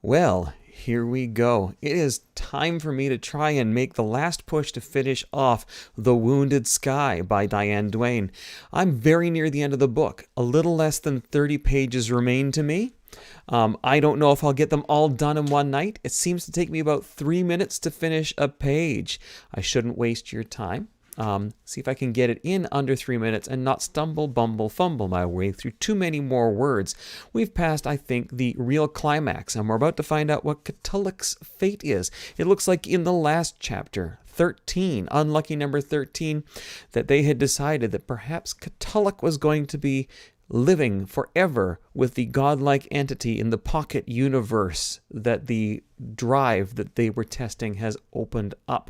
Well, here we go. It is time for me to try and make the last push to finish off The Wounded Sky by Duane. I'm very near the end of the book. A little less than 30 pages remain to me. I don't know if I'll get them all done in one night. It seems to take me about 3 minutes to finish a page. I shouldn't waste your time. See if I can get it in under 3 minutes and not stumble, bumble, fumble my way through too many more words. We've passed, I think, the real climax, and we're about to find out what Catullus' fate is. It looks like in the last chapter, 13, unlucky number 13, that they had decided that perhaps Catullus was going to be living forever with the godlike entity in the pocket universe that the drive that they were testing has opened up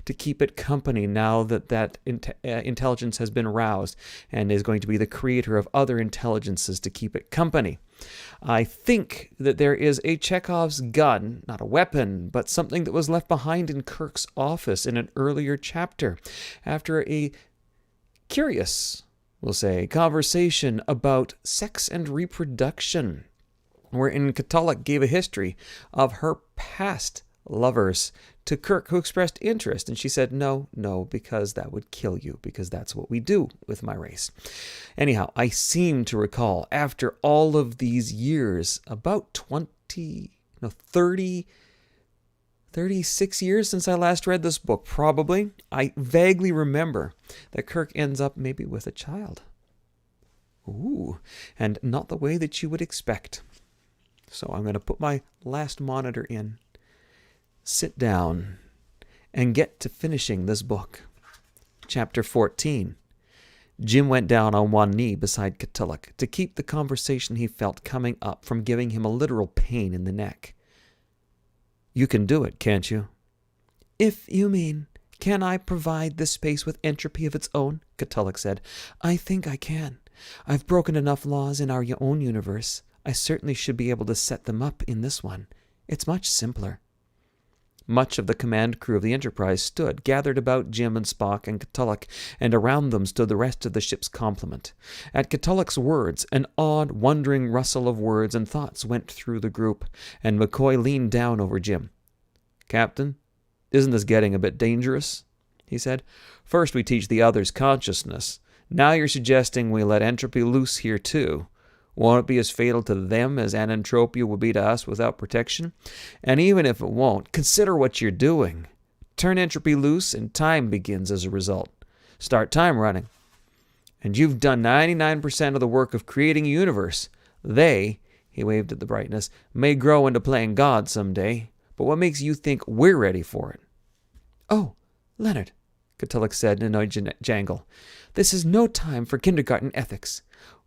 to keep it company now that intelligence has been roused and is going to be the creator of other intelligences to keep it company. I think that there is a Chekhov's gun, not a weapon, but something that was left behind in Kirk's office in an earlier chapter after a curious, we'll say, conversation about sex and reproduction, wherein Catullus gave a history of her past lovers to Kirk, who expressed interest, and she said, no, because that would kill you, because that's what we do with my race. Anyhow, I seem to recall, after all of these years, about 36 years since I last read this book, probably, I vaguely remember that Kirk ends up maybe with a child. Ooh, and not the way that you would expect. So I'm going to put my last monitor in, sit down, and get to finishing this book. Chapter 14. Jim went down on one knee beside Catullus to keep the conversation he felt coming up from giving him a literal pain in the neck. You can do it, can't you? If you mean, can I provide this space with entropy of its own? Catullus said. I think I can. I've broken enough laws in our own universe. I certainly should be able to set them up in this one. It's much simpler. Much of the command crew of the Enterprise stood, gathered about Jim and Spock and Catullus, and around them stood the rest of the ship's complement. At Catullus' words, an odd, wondering rustle of words and thoughts went through the group, and McCoy leaned down over Jim. Captain, isn't this getting a bit dangerous? He said. First we teach the others consciousness. Now you're suggesting we let entropy loose here too. Won't it be as fatal to them as anentropia will be to us without protection? And even if it won't, consider what you're doing. Turn entropy loose and time begins as a result. Start time running. And you've done 99% of the work of creating a universe. They, he waved at the brightness, may grow into playing God someday. But what makes you think we're ready for it? Oh, Leonard, Catullus said in an annoyed jangle. This is no time for kindergarten ethics.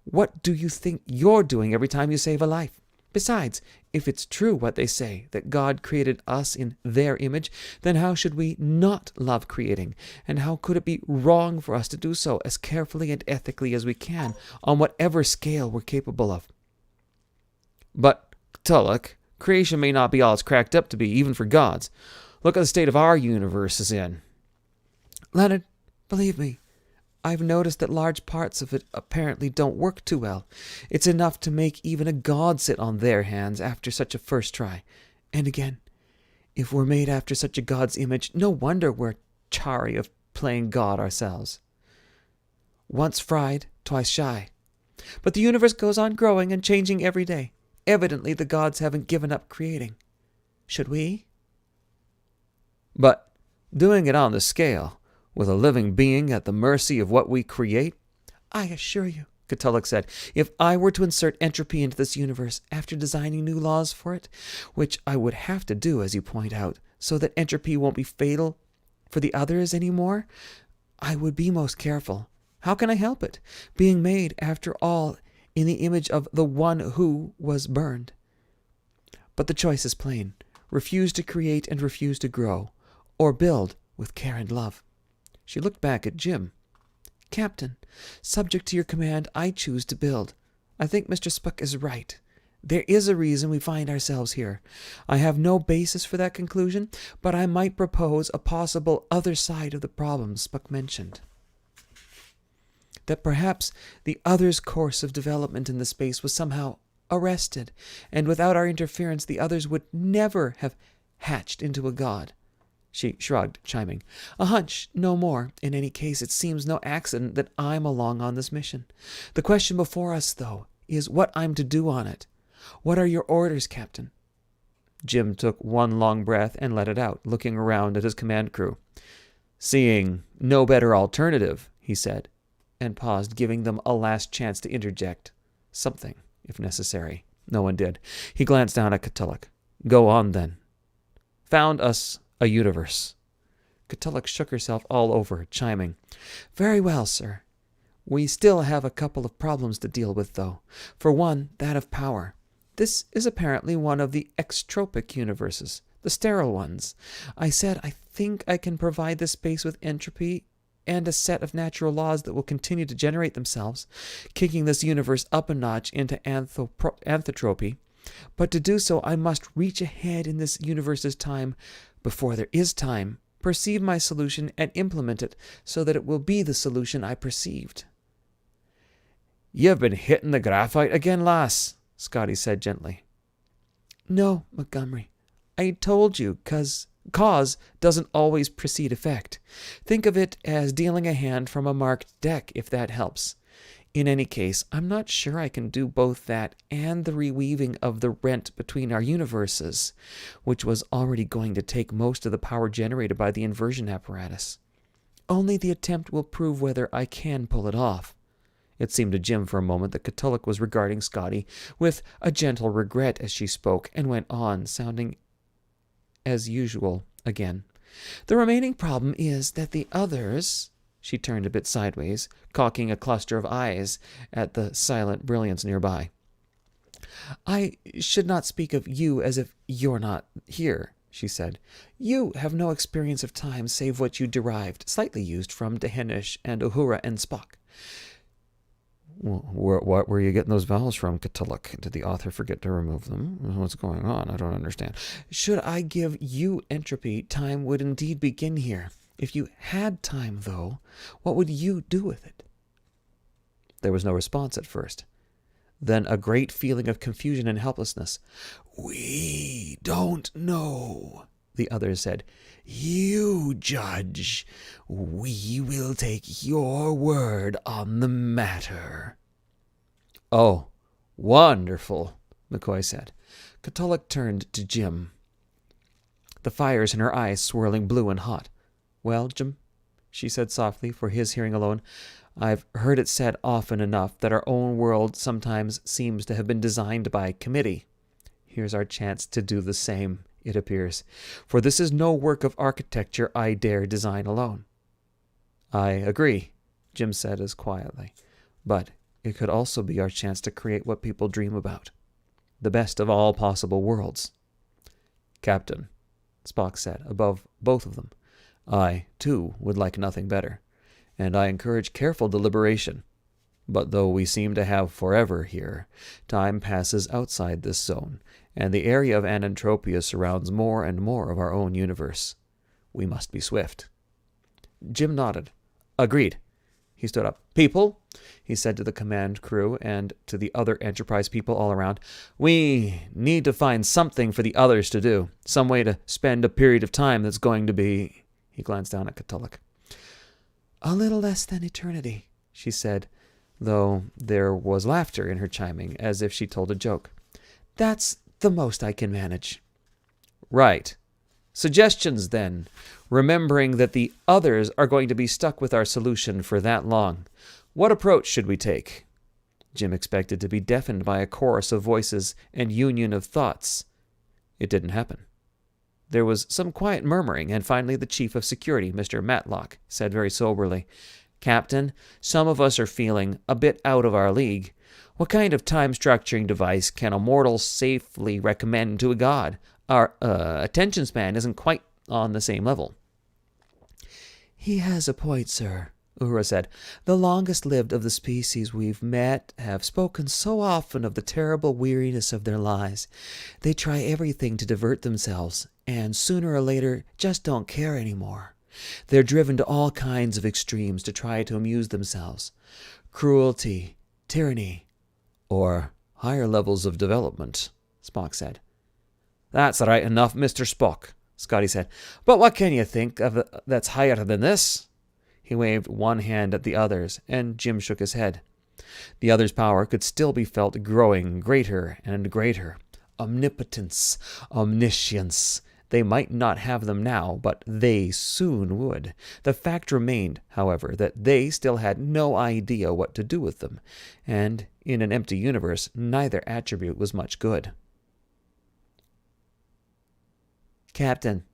What do you think you're doing every time you save a life? Besides, if it's true what they say, that God created us in their image, then how should we not love creating? And how could it be wrong for us to do so as carefully and ethically as we can, on whatever scale we're capable of? But, Catullus, creation may not be all it's cracked up to be, even for gods. Look at the state of our universe is in. Leonard, believe me, I've noticed that large parts of it apparently don't work too well. It's enough to make even a god sit on their hands after such a first try. And again, if we're made after such a god's image, no wonder we're chary of playing God ourselves. Once fried, twice shy. But the universe goes on growing and changing every day. Evidently the gods haven't given up creating. Should we? But doing it on the scale, with a living being at the mercy of what we create? I assure you, Catullus said, if I were to insert entropy into this universe after designing new laws for it, which I would have to do, as you point out, so that entropy won't be fatal for the others anymore, I would be most careful. How can I help it, being made, after all, in the image of the one who was burned? But the choice is plain. Refuse to create and refuse to grow, or build with care and love. She looked back at Jim. Captain, subject to your command, I choose to build. I think Mr. Spock is right. There is a reason we find ourselves here. I have no basis for that conclusion, but I might propose a possible other side of the problem Spock mentioned. That perhaps the other's course of development in the space was somehow arrested, and without our interference the others would never have hatched into a god. She shrugged, chiming. A hunch, no more. In any case, it seems no accident that I'm along on this mission. The question before us, though, is what I'm to do on it. What are your orders, Captain? Jim took one long breath and let it out, looking around at his command crew. Seeing no better alternative, he said, and paused, giving them a last chance to interject something, if necessary. No one did. He glanced down at Catullus. Go on, then. Found us a universe. Catullus shook herself all over, chiming. Very well, sir. We still have a couple of problems to deal with, though. For one, that of power. This is apparently one of the extropic universes, the sterile ones. I said I think I can provide the space with entropy and a set of natural laws that will continue to generate themselves, kicking this universe up a notch into anthropy. But to do so, I must reach ahead in this universe's time before there is time, perceive my solution, and implement it so that it will be the solution I perceived. You've been hitting the graphite again, lass, Scotty said gently. No, Montgomery. I told you, cause doesn't always precede effect. Think of it as dealing a hand from a marked deck, if that helps. In any case, I'm not sure I can do both that and the reweaving of the rent between our universes, which was already going to take most of the power generated by the inversion apparatus. Only the attempt will prove whether I can pull it off. It seemed to Jim for a moment that Catullus was regarding Scotty with a gentle regret as she spoke, and went on, sounding as usual again. The remaining problem is that the others... She turned a bit sideways, cocking a cluster of eyes at the silent brilliance nearby. I should not speak of you as if you're not here, she said. You have no experience of time save what you derived, slightly used, from Dehenish and Uhura and Spock. What were you getting those vowels from, Catullus? Did the author forget to remove them? What's going on? I don't understand. Should I give you entropy, time would indeed begin here. If you had time, though, what would you do with it? There was no response at first. Then a great feeling of confusion and helplessness. We don't know, the others said. You judge. We will take your word on the matter. Oh, wonderful, McCoy said. Catullus turned to Jim, the fires in her eyes swirling blue and hot. Well, Jim, she said softly, for his hearing alone, I've heard it said often enough that our own world sometimes seems to have been designed by committee. Here's our chance to do the same, it appears, for this is no work of architecture I dare design alone. I agree, Jim said as quietly, but it could also be our chance to create what people dream about, the best of all possible worlds. Captain, Spock said, above both of them, I, too, would like nothing better, and I encourage careful deliberation. But though we seem to have forever here, time passes outside this zone, and the area of anentropia surrounds more and more of our own universe. We must be swift. Jim nodded. Agreed. He stood up. People, he said to the command crew and to the other Enterprise people all around, we need to find something for the others to do, some way to spend a period of time that's going to be... He glanced down at Catullus. A little less than eternity, she said, though there was laughter in her chiming, as if she told a joke. That's the most I can manage. Right. Suggestions, then, remembering that the others are going to be stuck with our solution for that long. What approach should we take? Jim expected to be deafened by a chorus of voices and union of thoughts. It didn't happen. There was some quiet murmuring, and finally the Chief of Security, Mr. Matlock, said very soberly, Captain, some of us are feeling a bit out of our league. What kind of time-structuring device can a mortal safely recommend to a god? Our attention span isn't quite on the same level. He has a point, sir, Uhura said. The longest-lived of the species we've met have spoken so often of the terrible weariness of their lives. They try everything to divert themselves, and sooner or later just don't care anymore. They're driven to all kinds of extremes to try to amuse themselves. Cruelty, tyranny, or Higher levels of development, Spock said. That's right enough, Mr. Spock, Scotty said. But what can you think of that's higher than this? He waved one hand at the others, and Jim shook his head. The other's power could still be felt growing greater and greater. Omnipotence, omniscience. They might not have them now, but they soon would. The fact remained, however, that they still had no idea what to do with them, and in an empty universe, neither attribute was much good. Captain,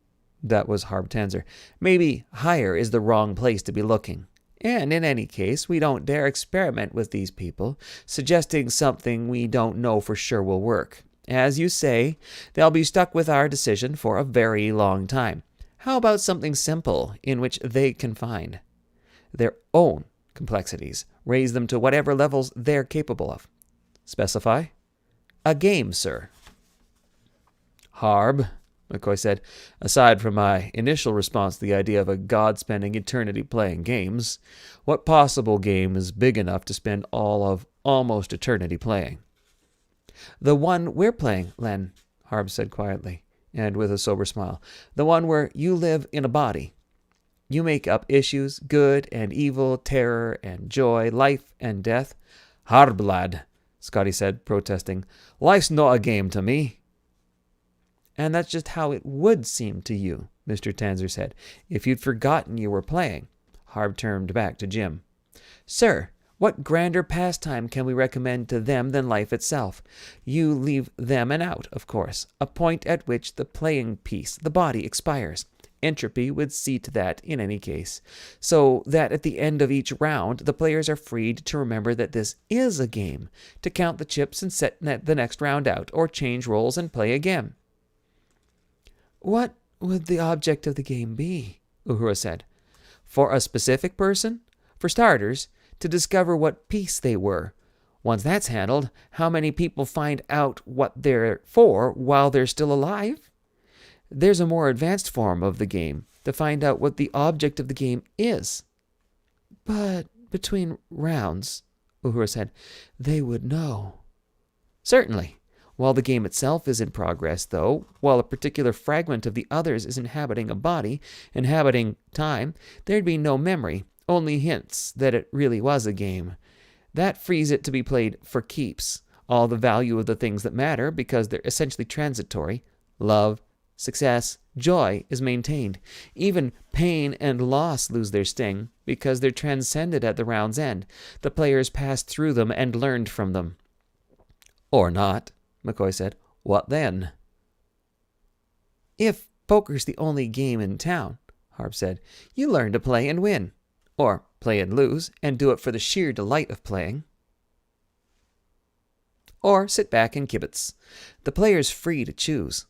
that was Harb Tanzer, maybe higher is the wrong place to be looking. And in any case, we don't dare experiment with these people, suggesting something we don't know for sure will work. As you say, they'll be stuck with our decision for a very long time. How about something simple in which they can find their own complexities, raise them to whatever levels they're capable of? Specify? A game, sir. Harb, McCoy said, aside from my initial response to the idea of a god spending eternity playing games, what possible game is big enough to spend all of almost eternity playing? The one we're playing, Len, Harb said quietly, and with a sober smile. The one where you live in a body. You make up issues, good and evil, terror and joy, life and death. Harb, lad, Scotty said, protesting. Life's not a game to me. And that's just how it would seem to you, Mr. Tanzer said, if you'd forgotten you were playing. Harb turned back to Jim. Sir, what grander pastime can we recommend to them than life itself? You leave them an out, of course, a point at which the playing piece, the body, expires. Entropy would see to that in any case, so that at the end of each round, the players are freed to remember that this is a game, to count the chips and set the next round out, or change roles and play again. What would the object of the game be? Uhura said. For a specific person? For starters, to discover what piece they were. Once that's handled, how many people find out what they're for while they're still alive? There's a more advanced form of the game, to find out what the object of the game is. But between rounds, Uhura said, they would know. Certainly. While the game itself is in progress, though, while a particular fragment of the others is inhabiting a body, inhabiting time, there'd be no memory, only hints that it really was a game. That frees it to be played for keeps. All the value of the things that matter, because they're essentially transitory, love, success, joy, is maintained. Even pain and loss lose their sting, because they're transcended at the round's end. The players passed through them and learned from them. Or not, McCoy said. What then? If poker's the only game in town, Harb said, you learn to play and win. Or play and lose, and do it for the sheer delight of playing. Or sit back and kibitz. The player's free to choose.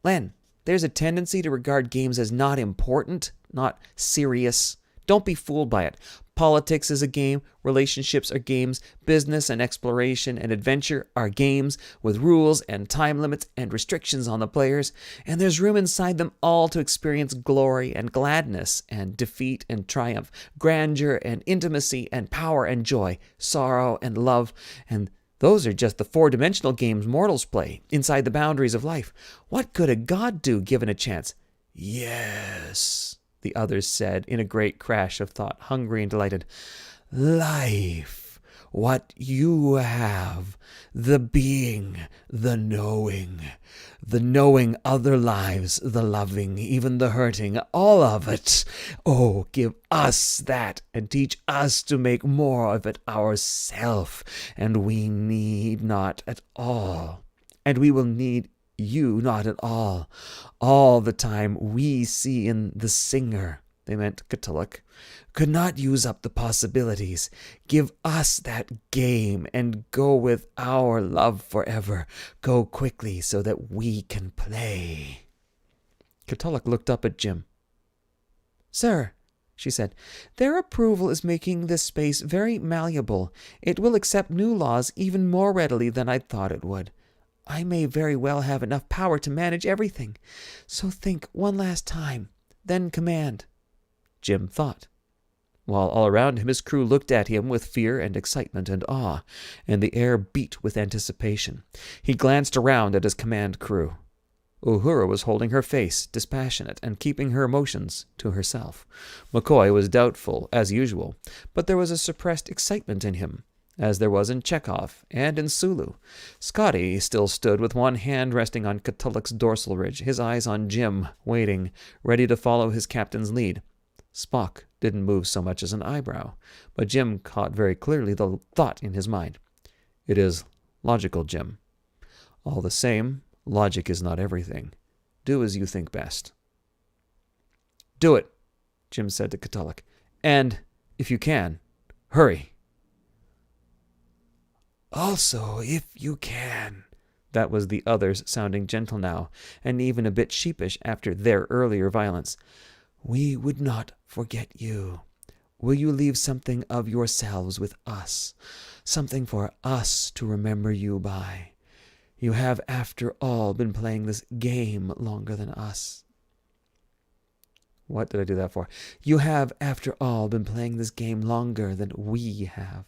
Len, there's a tendency to regard games as not important, not serious. Don't be fooled by it. Politics is a game, relationships are games, business and exploration and adventure are games with rules and time limits and restrictions on the players, and there's room inside them all to experience glory and gladness and defeat and triumph, grandeur and intimacy and power and joy, sorrow and love, and those are just the four-dimensional games mortals play inside the boundaries of life. What could a god do given a chance? Yes, the others said in a great crash of thought, hungry and delighted. Life, what you have, the being, the knowing other lives, the loving, even the hurting, all of it. Oh, give us that and teach us to make more of it ourself, and we need not at all, and we will need you not at all the time we see in the singer, they meant Cthulhu, could not use up the possibilities. Give us that game and go with our love forever. Go quickly so that we can play. Cthulhu looked up at Jim. Sir, she said, their approval is making this space very malleable. It will accept new laws even more readily than I thought it would. I may very well have enough power to manage everything. So think one last time, then command. Jim thought. while all around him his crew looked at him with fear and excitement and awe, and the air beat with anticipation. He glanced around at his command crew. Uhura was holding her face, dispassionate, and keeping her emotions to herself. McCoy was doubtful, as usual, but there was a suppressed excitement in him, as there was in Chekhov and in Sulu. Scotty still stood with one hand resting on Catulluk's dorsal ridge, his eyes on Jim, waiting, ready to follow his captain's lead. Spock didn't move so much as an eyebrow, but Jim caught very clearly the thought in his mind. It is logical, Jim. All the same, logic is not everything. Do as you think best. Do it, Jim said to Catulluk. And, if you can, hurry. Also, if you can. That was the others sounding gentle now, and even a bit sheepish after their earlier violence. We would not forget you. Will you leave something of yourselves with us? Something for us to remember you by? You have, after all, been playing this game longer than us. What did I do that for? You have, after all, been playing this game longer than we have.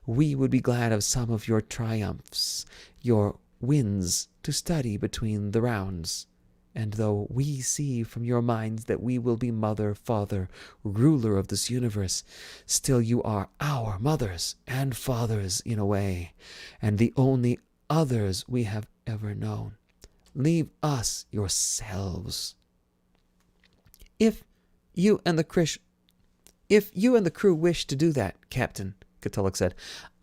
We would be glad of some of your triumphs, your wins, to study between the rounds. And though we see from your minds that we will be mother, father, ruler of this universe, still you are our mothers and fathers in a way, and the only others we have ever known. Leave us yourselves. If you and the crew wish to do that, Captain, Catulluk said,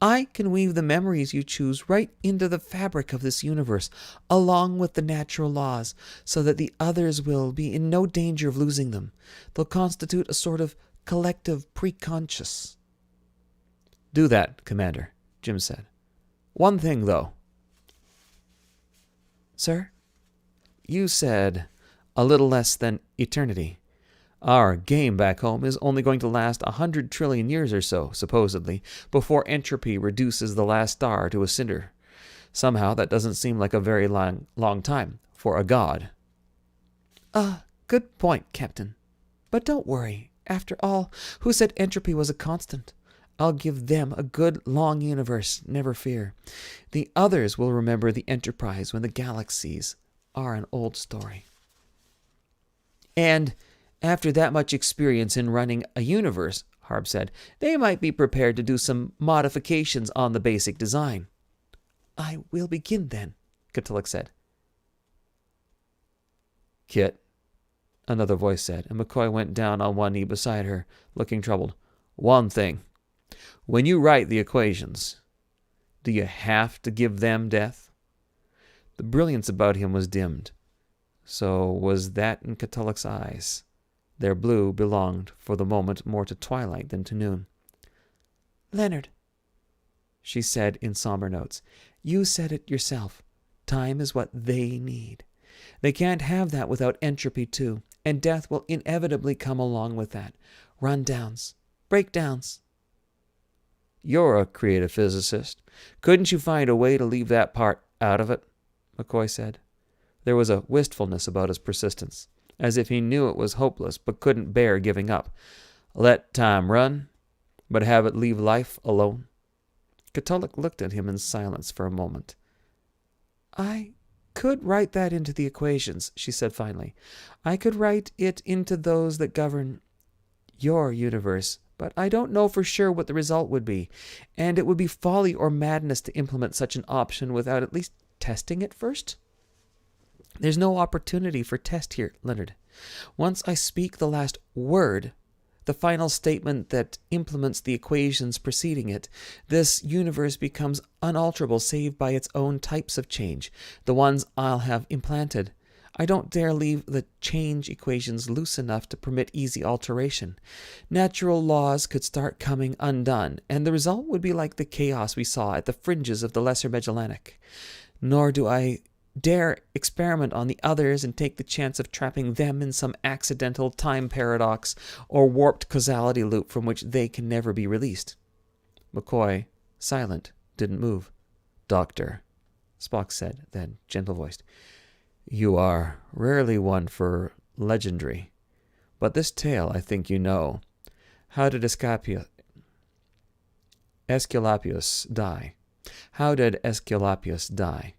I can weave the memories you choose right into the fabric of this universe, along with the natural laws, so that the others will be in no danger of losing them. They'll constitute a sort of collective preconscious. Do that, Commander, Jim said. One thing, though. Sir? You said a little less than eternity. Our game back home is only going to last 100 trillion years or so, supposedly, before entropy reduces the last star to a cinder. Somehow that doesn't seem like a very long time for a god. Good point, Captain. But don't worry. After all, who said entropy was a constant? I'll give them a good long universe, never fear. The others will remember the Enterprise when the galaxies are an old story. And after that much experience in running a universe, Harb said, they might be prepared to do some modifications on the basic design. I will begin then, Catulluk said. Kit, another voice said, and McCoy went down on one knee beside her, looking troubled. One thing. When you write the equations, do you have to give them death? The brilliance about him was dimmed. So was that in Catulluk's eyes. Their blue belonged, for the moment, more to twilight than to noon. Leonard, she said in somber notes, you said it yourself. Time is what they need. They can't have that without entropy, too, and death will inevitably come along with that. Rundowns, breakdowns. You're a creative physicist. Couldn't you find a way to leave that part out of it? McCoy said. There was a wistfulness about his persistence, as if he knew it was hopeless but couldn't bear giving up. Let time run, but have it leave life alone. Catulluk looked at him in silence for a moment. I could write that into the equations, she said finally. I could write it into those that govern your universe, but I don't know for sure what the result would be, and it would be folly or madness to implement such an option without at least testing it first. There's no opportunity for test here, Leonard. Once I speak the last word, the final statement that implements the equations preceding it, this universe becomes unalterable save by its own types of change, the ones I'll have implanted. I don't dare leave the change equations loose enough to permit easy alteration. Natural laws could start coming undone, and the result would be like the chaos we saw at the fringes of the Lesser Magellanic. Nor do I dare experiment on the others and take the chance of trapping them in some accidental time paradox or warped causality loop from which they can never be released. McCoy, silent, didn't move. Doctor, Spock said, then gentle-voiced, you are rarely one for legendary, but this tale I think you know. How did Aesculapius die? How did Aesculapius die?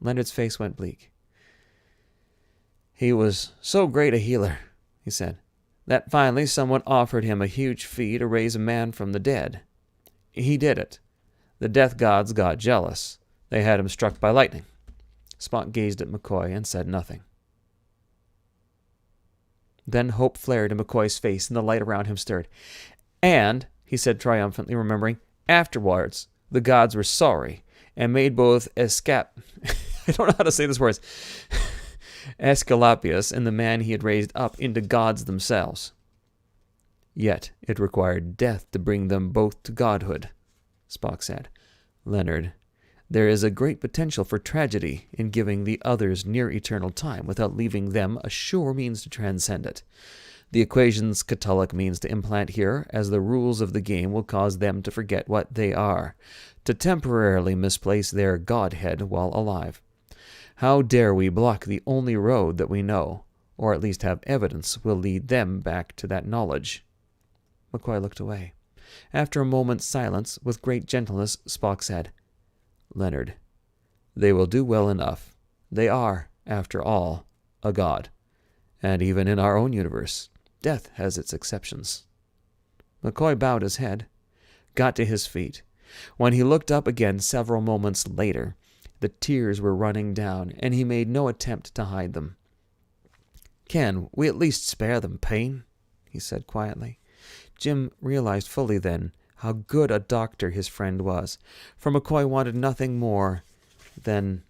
Leonard's face went bleak. He was so great a healer, he said, that finally someone offered him a huge fee to raise a man from the dead. He did it. The death gods got jealous. They had him struck by lightning. Spock gazed at McCoy and said nothing. Then hope flared in McCoy's face, and the light around him stirred. And, he said triumphantly, remembering, afterwards, the gods were sorry, and made both I don't know how to say this word. Aesculapius and the man he had raised up into gods themselves. Yet it required death to bring them both to godhood, Spock said. Leonard, there is a great potential for tragedy in giving the others near eternal time without leaving them a sure means to transcend it. The equations Catullus means to implant here, as the rules of the game will cause them to forget what they are, to temporarily misplace their godhead while alive. How dare we block the only road that we know, or at least have evidence will lead them back to that knowledge? McCoy looked away. After a moment's silence, with great gentleness, Spock said, Leonard, they will do well enough. They are, after all, a god. And even in our own universe, death has its exceptions. McCoy bowed his head, got to his feet. When he looked up again several moments later, the tears were running down, and he made no attempt to hide them. Can we at least spare them pain? He said quietly. Jim realized fully then how good a doctor his friend was, for McCoy wanted nothing more than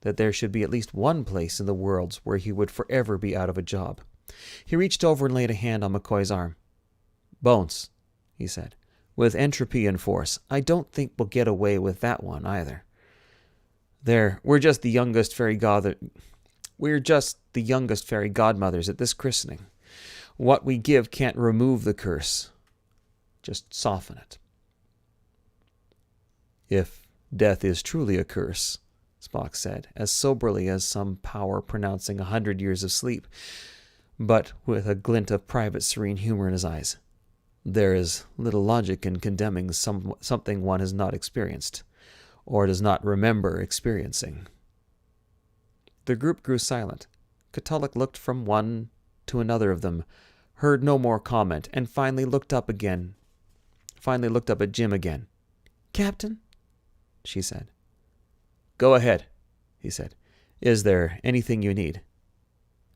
that there should be at least one place in the worlds where he would forever be out of a job. He reached over and laid a hand on McCoy's arm. Bones, he said, with entropy and force, I don't think we'll get away with that one either. We're just the youngest fairy godmothers at this christening. What we give can't remove the curse, just soften it. If death is truly a curse, Spock said, as soberly as some power pronouncing 100 years of sleep, but with a glint of private serene humor in his eyes, there is little logic in condemning something one has not experienced, or does not remember experiencing. The group grew silent. Catullus looked from one to another of them, heard no more comment, and finally looked up at Jim again. Captain, she said. Go ahead, he said. Is there anything you need?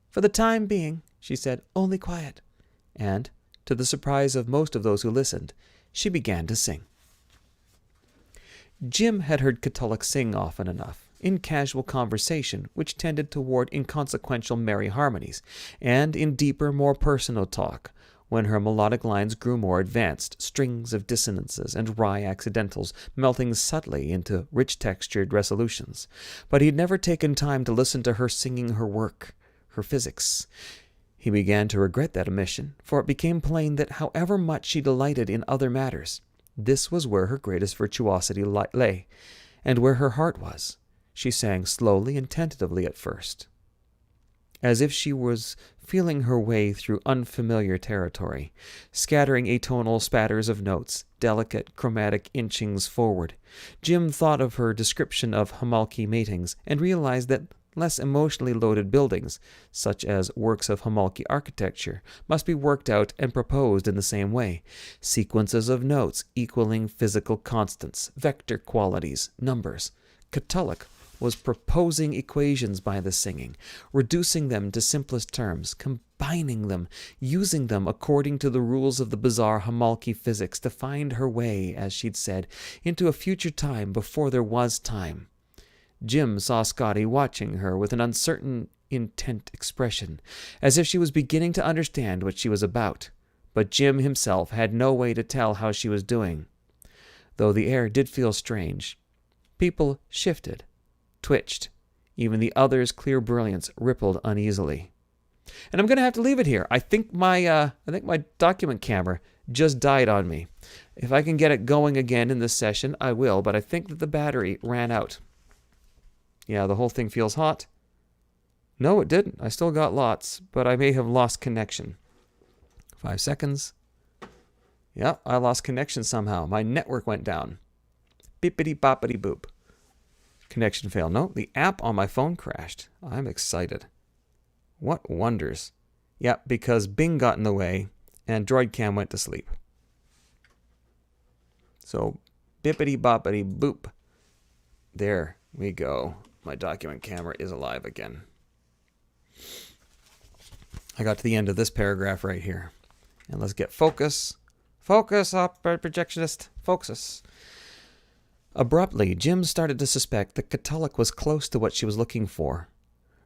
For the time being, she said, only quiet. And, to the surprise of most of those who listened, she began to sing. Jim had heard Catullus sing often enough, in casual conversation, which tended toward inconsequential merry harmonies, and in deeper, more personal talk, when her melodic lines grew more advanced, strings of dissonances and wry accidentals melting subtly into rich-textured resolutions. But he had never taken time to listen to her singing her work, her physics. He began to regret that omission, for it became plain that however much she delighted in other matters, this was where her greatest virtuosity lay, and where her heart was. She sang slowly and tentatively at first, as if she was feeling her way through unfamiliar territory, scattering atonal spatters of notes, delicate chromatic inchings forward. Jim thought of her description of Hamalki matings, and realized that less emotionally loaded buildings, such as works of Hamalki architecture, must be worked out and proposed in the same way. Sequences of notes equaling physical constants, vector qualities, numbers. Catullus was proposing equations by the singing, reducing them to simplest terms, combining them, using them according to the rules of the bizarre Hamalki physics to find her way, as she'd said, into a future time before there was time. Jim saw Scotty watching her with an uncertain, intent expression, as if she was beginning to understand what she was about, but Jim himself had no way to tell how she was doing, though the air did feel strange. People shifted, twitched. Even the other's clear brilliance rippled uneasily. And I'm going to have to leave it here. I think my document camera just died on me. If I can get it going again in this session, I will, but I think that the battery ran out. Yeah, the whole thing feels hot. No, it didn't. I still got lots, but I may have lost connection. 5 seconds. Yeah, I lost connection somehow. My network went down. Bippity boppity boop. Connection failed. No, the app on my phone crashed. I'm excited. What wonders. Yeah, because Bing got in the way and DroidCam went to sleep. So, bippity boppity boop. There we go. My document camera is alive again. I got to the end of this paragraph right here. And let's get focus. Focus up, projectionist. Focus. Abruptly, Jim started to suspect that Catullus was close to what she was looking for.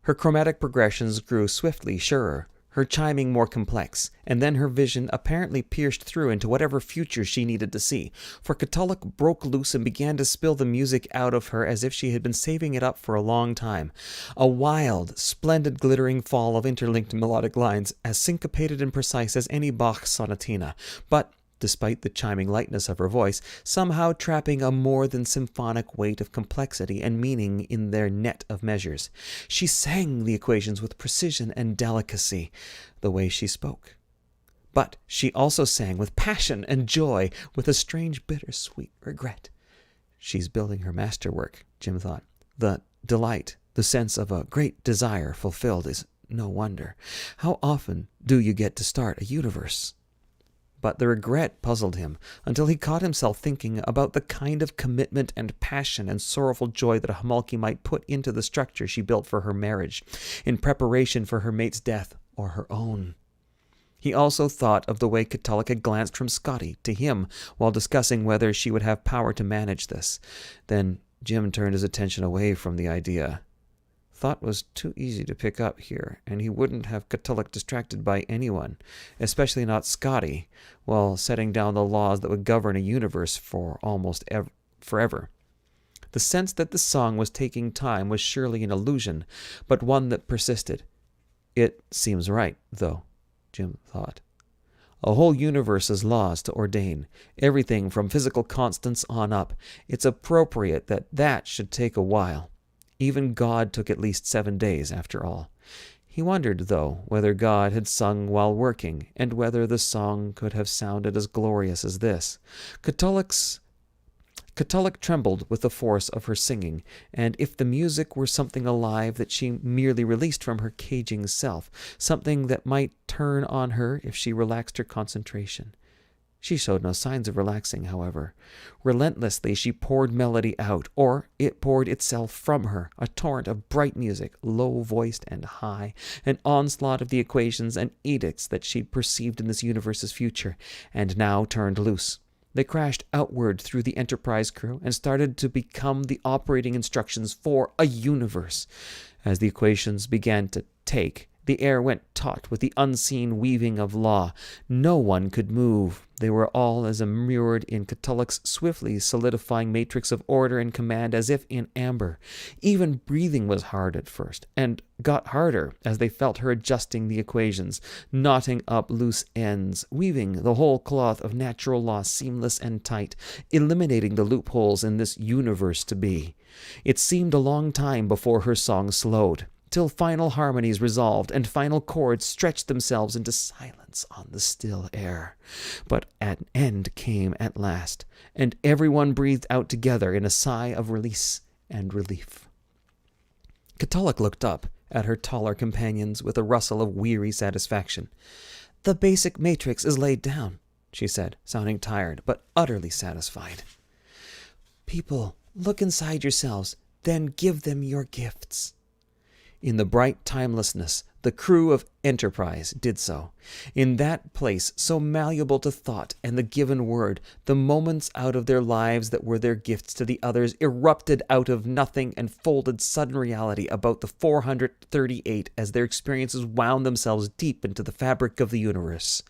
Her chromatic progressions grew swiftly surer, her chiming more complex, and then her vision apparently pierced through into whatever future she needed to see, for Catullus broke loose and began to spill the music out of her as if she had been saving it up for a long time. A wild, splendid glittering fall of interlinked melodic lines, as syncopated and precise as any Bach sonatina, but despite the chiming lightness of her voice, somehow trapping a more than symphonic weight of complexity and meaning in their net of measures. She sang the equations with precision and delicacy, the way she spoke. But she also sang with passion and joy, with a strange bittersweet regret. She's building her masterwork, Jim thought. The delight, the sense of a great desire fulfilled is no wonder. How often do you get to start a universe? But the regret puzzled him until he caught himself thinking about the kind of commitment and passion and sorrowful joy that a Homolki might put into the structure she built for her marriage, in preparation for her mate's death or her own. He also thought of the way Catullus had glanced from Scotty to him while discussing whether she would have power to manage this. Then Jim turned his attention away from the idea. Thought was too easy to pick up here, and he wouldn't have Catullus distracted by anyone, especially not Scotty, while setting down the laws that would govern a universe for almost forever. The sense that the song was taking time was surely an illusion, but one that persisted. It seems right, though, Jim thought. A whole universe's laws to ordain, everything from physical constants on up. It's appropriate that that should take a while. Even God took at least 7 days, after all. He wondered, though, whether God had sung while working, and whether the song could have sounded as glorious as this. Catullus trembled with the force of her singing, and if the music were something alive that she merely released from her caging self, something that might turn on her if she relaxed her concentration. She showed no signs of relaxing, however. Relentlessly she poured melody out, or it poured itself from her, a torrent of bright music, low-voiced and high, an onslaught of the equations and edicts that she'd perceived in this universe's future, and now turned loose. They crashed outward through the Enterprise crew and started to become the operating instructions for a universe. As the equations began to take, the air went taut with the unseen weaving of law. No one could move. They were all as immured in Catullus' swiftly solidifying matrix of order and command as if in amber. Even breathing was hard at first, and got harder as they felt her adjusting the equations, knotting up loose ends, weaving the whole cloth of natural law seamless and tight, eliminating the loopholes in this universe to be. It seemed a long time before her song slowed, till final harmonies resolved and final chords stretched themselves into silence on the still air. But an end came at last, and everyone breathed out together in a sigh of release and relief. Catullus looked up at her taller companions with a rustle of weary satisfaction. "The basic matrix is laid down," she said, sounding tired, but utterly satisfied. "People, look inside yourselves, then give them your gifts." In the bright timelessness, the crew of Enterprise did so. In that place, so malleable to thought and the given word, the moments out of their lives that were their gifts to the others erupted out of nothing and folded sudden reality about the 438 as their experiences wound themselves deep into the fabric of the universe.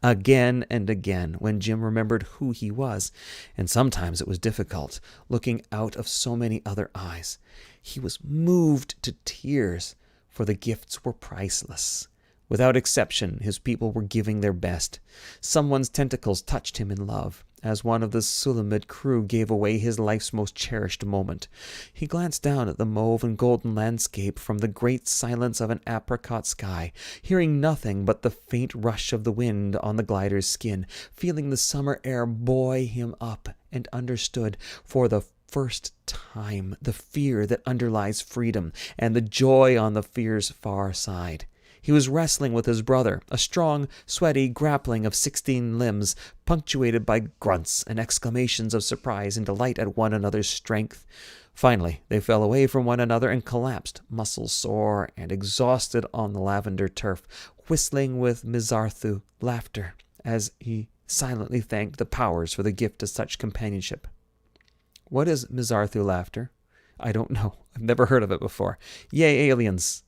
Again and again, when Jim remembered who he was, and sometimes it was difficult, looking out of so many other eyes, he was moved to tears, for the gifts were priceless. Without exception, his people were giving their best. Someone's tentacles touched him in love. as one of the Sulamite crew gave away his life's most cherished moment. He glanced down at the mauve and golden landscape from the great silence of an apricot sky, hearing nothing but the faint rush of the wind on the glider's skin, feeling the summer air buoy him up, and understood for the first time the fear that underlies freedom and the joy on the fear's far side. He was wrestling with his brother, a strong, sweaty grappling of 16 limbs, punctuated by grunts and exclamations of surprise and delight at one another's strength. Finally, they fell away from one another and collapsed, muscles sore and exhausted on the lavender turf, whistling with Mizarthu laughter as he silently thanked the powers for the gift of such companionship. What is Mizarthu laughter? I don't know. I've never heard of it before. Yay, aliens!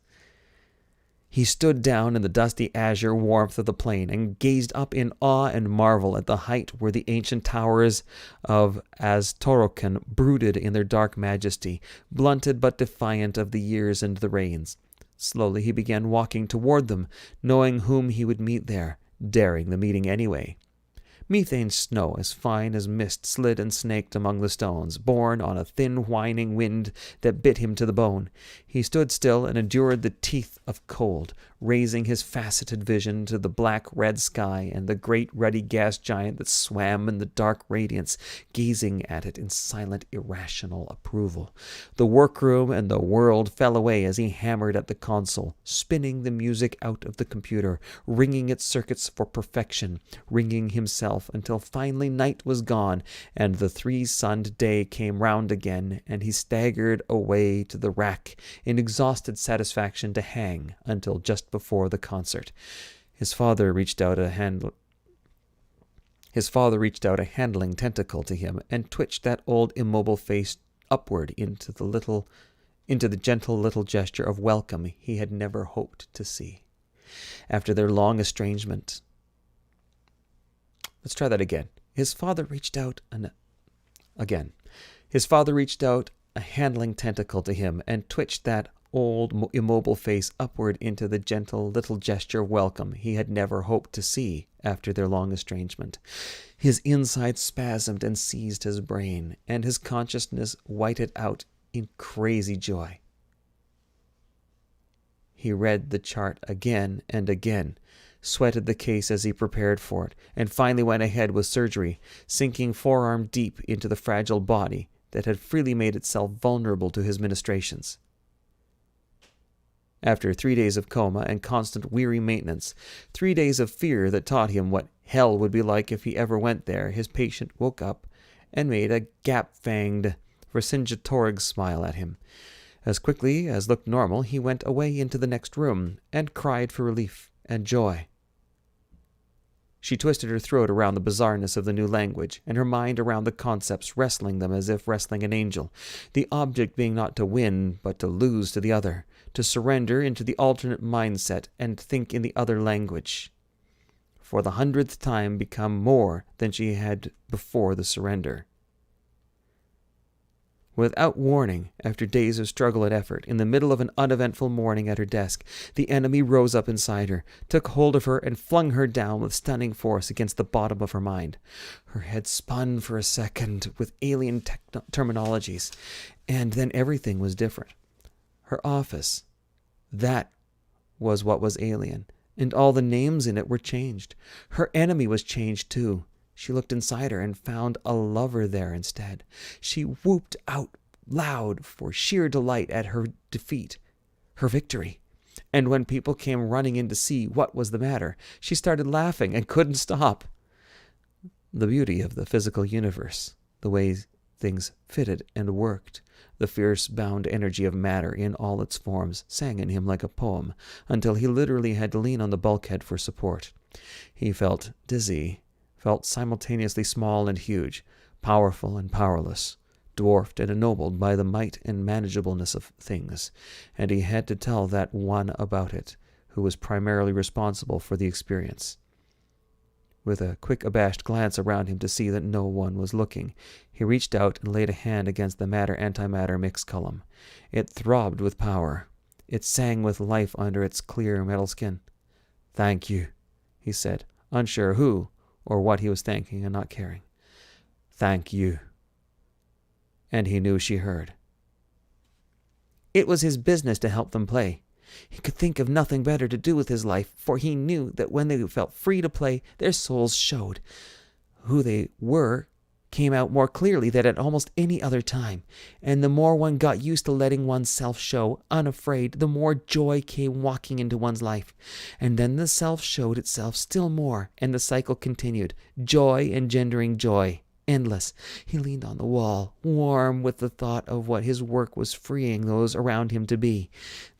He stood down in the dusty azure warmth of the plain and gazed up in awe and marvel at the height where the ancient towers of Aztorokan brooded in their dark majesty, blunted but defiant of the years and the rains. Slowly he began walking toward them, knowing whom he would meet there, daring the meeting anyway. Methane snow as fine as mist slid and snaked among the stones, borne on a thin whining wind that bit him to the bone. He stood still and endured the teeth of cold, raising his faceted vision to the black-red sky and the great ruddy gas giant that swam in the dark radiance, gazing at it in silent, irrational approval. The workroom and the world fell away as he hammered at the console, spinning the music out of the computer, ringing its circuits for perfection, ringing himself until finally night was gone and the three-sunned day came round again, and he staggered away to the rack in exhausted satisfaction to hang until just before the concert. His father reached out a handling tentacle to him and twitched that old immobile face upward into the gentle little gesture of welcome he had never hoped to see. After their long estrangement, let's try that again. His father reached out a handling tentacle to him and twitched that old immobile face upward into the gentle little gesture of welcome he had never hoped to see after their long estrangement. His inside spasmed and seized his brain, and his consciousness whited out in crazy joy. He read the chart again and again, sweated the case as he prepared for it, and finally went ahead with surgery, sinking forearm deep into the fragile body that had freely made itself vulnerable to his ministrations. After 3 days of coma and constant weary maintenance, 3 days of fear that taught him what hell would be like if he ever went there, his patient woke up and made a gap-fanged Vercingetorix smile at him. As quickly as looked normal, he went away into the next room and cried for relief and joy. She twisted her throat around the bizarreness of the new language, and her mind around the concepts, wrestling them as if wrestling an angel, the object being not to win, but to lose to the other, to surrender into the alternate mindset and think in the other language. For the 100th time become more than she had before the surrender. Without warning, after days of struggle and effort, in the middle of an uneventful morning at her desk, the enemy rose up inside her, took hold of her, and flung her down with stunning force against the bottom of her mind. Her head spun for a second with alien terminologies, and then everything was different. Her office, that was what was alien, and all the names in it were changed. Her enemy was changed too. She looked inside her and found a lover there instead. She whooped out loud for sheer delight at her defeat, her victory. And when people came running in to see what was the matter, she started laughing and couldn't stop. The beauty of the physical universe, the way things fitted and worked, the fierce bound energy of matter in all its forms, sang in him like a poem, until he literally had to lean on the bulkhead for support. He felt dizzy, felt simultaneously small and huge, powerful and powerless, dwarfed and ennobled by the might and manageableness of things, and he had to tell that one about it, who was primarily responsible for the experience. With a quick abashed glance around him to see that no one was looking, he reached out and laid a hand against the matter-antimatter mix column. It throbbed with power. It sang with life under its clear metal skin. "Thank you," he said, unsure who or what he was thanking and not caring. Thank you." And he knew she heard. It was his business to help them play. He could think of nothing better to do with his life, for he knew that when they felt free to play, their souls showed. Who they were came out more clearly than at almost any other time, and the more one got used to letting one's self show, unafraid, the more joy came walking into one's life. And then the self showed itself still more, and the cycle continued, joy engendering joy. Endless. He leaned on the wall, warm with the thought of what his work was freeing those around him to be.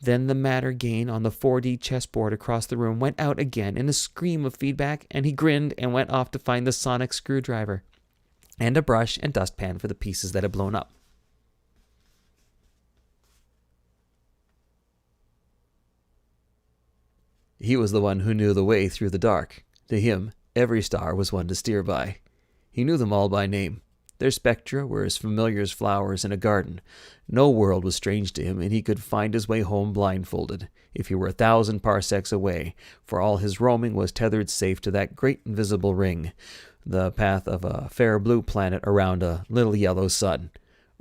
Then the matter gain on the 4D chessboard across the room went out again in a scream of feedback, and he grinned and went off to find the sonic screwdriver and a brush and dustpan for the pieces that had blown up. He was the one who knew the way through the dark. To him, every star was one to steer by. He knew them all by name. Their spectra were as familiar as flowers in a garden. No world was strange to him, and he could find his way home blindfolded, if he were 1,000 parsecs away, for all his roaming was tethered safe to that great invisible ring, the path of a fair blue planet around a little yellow sun.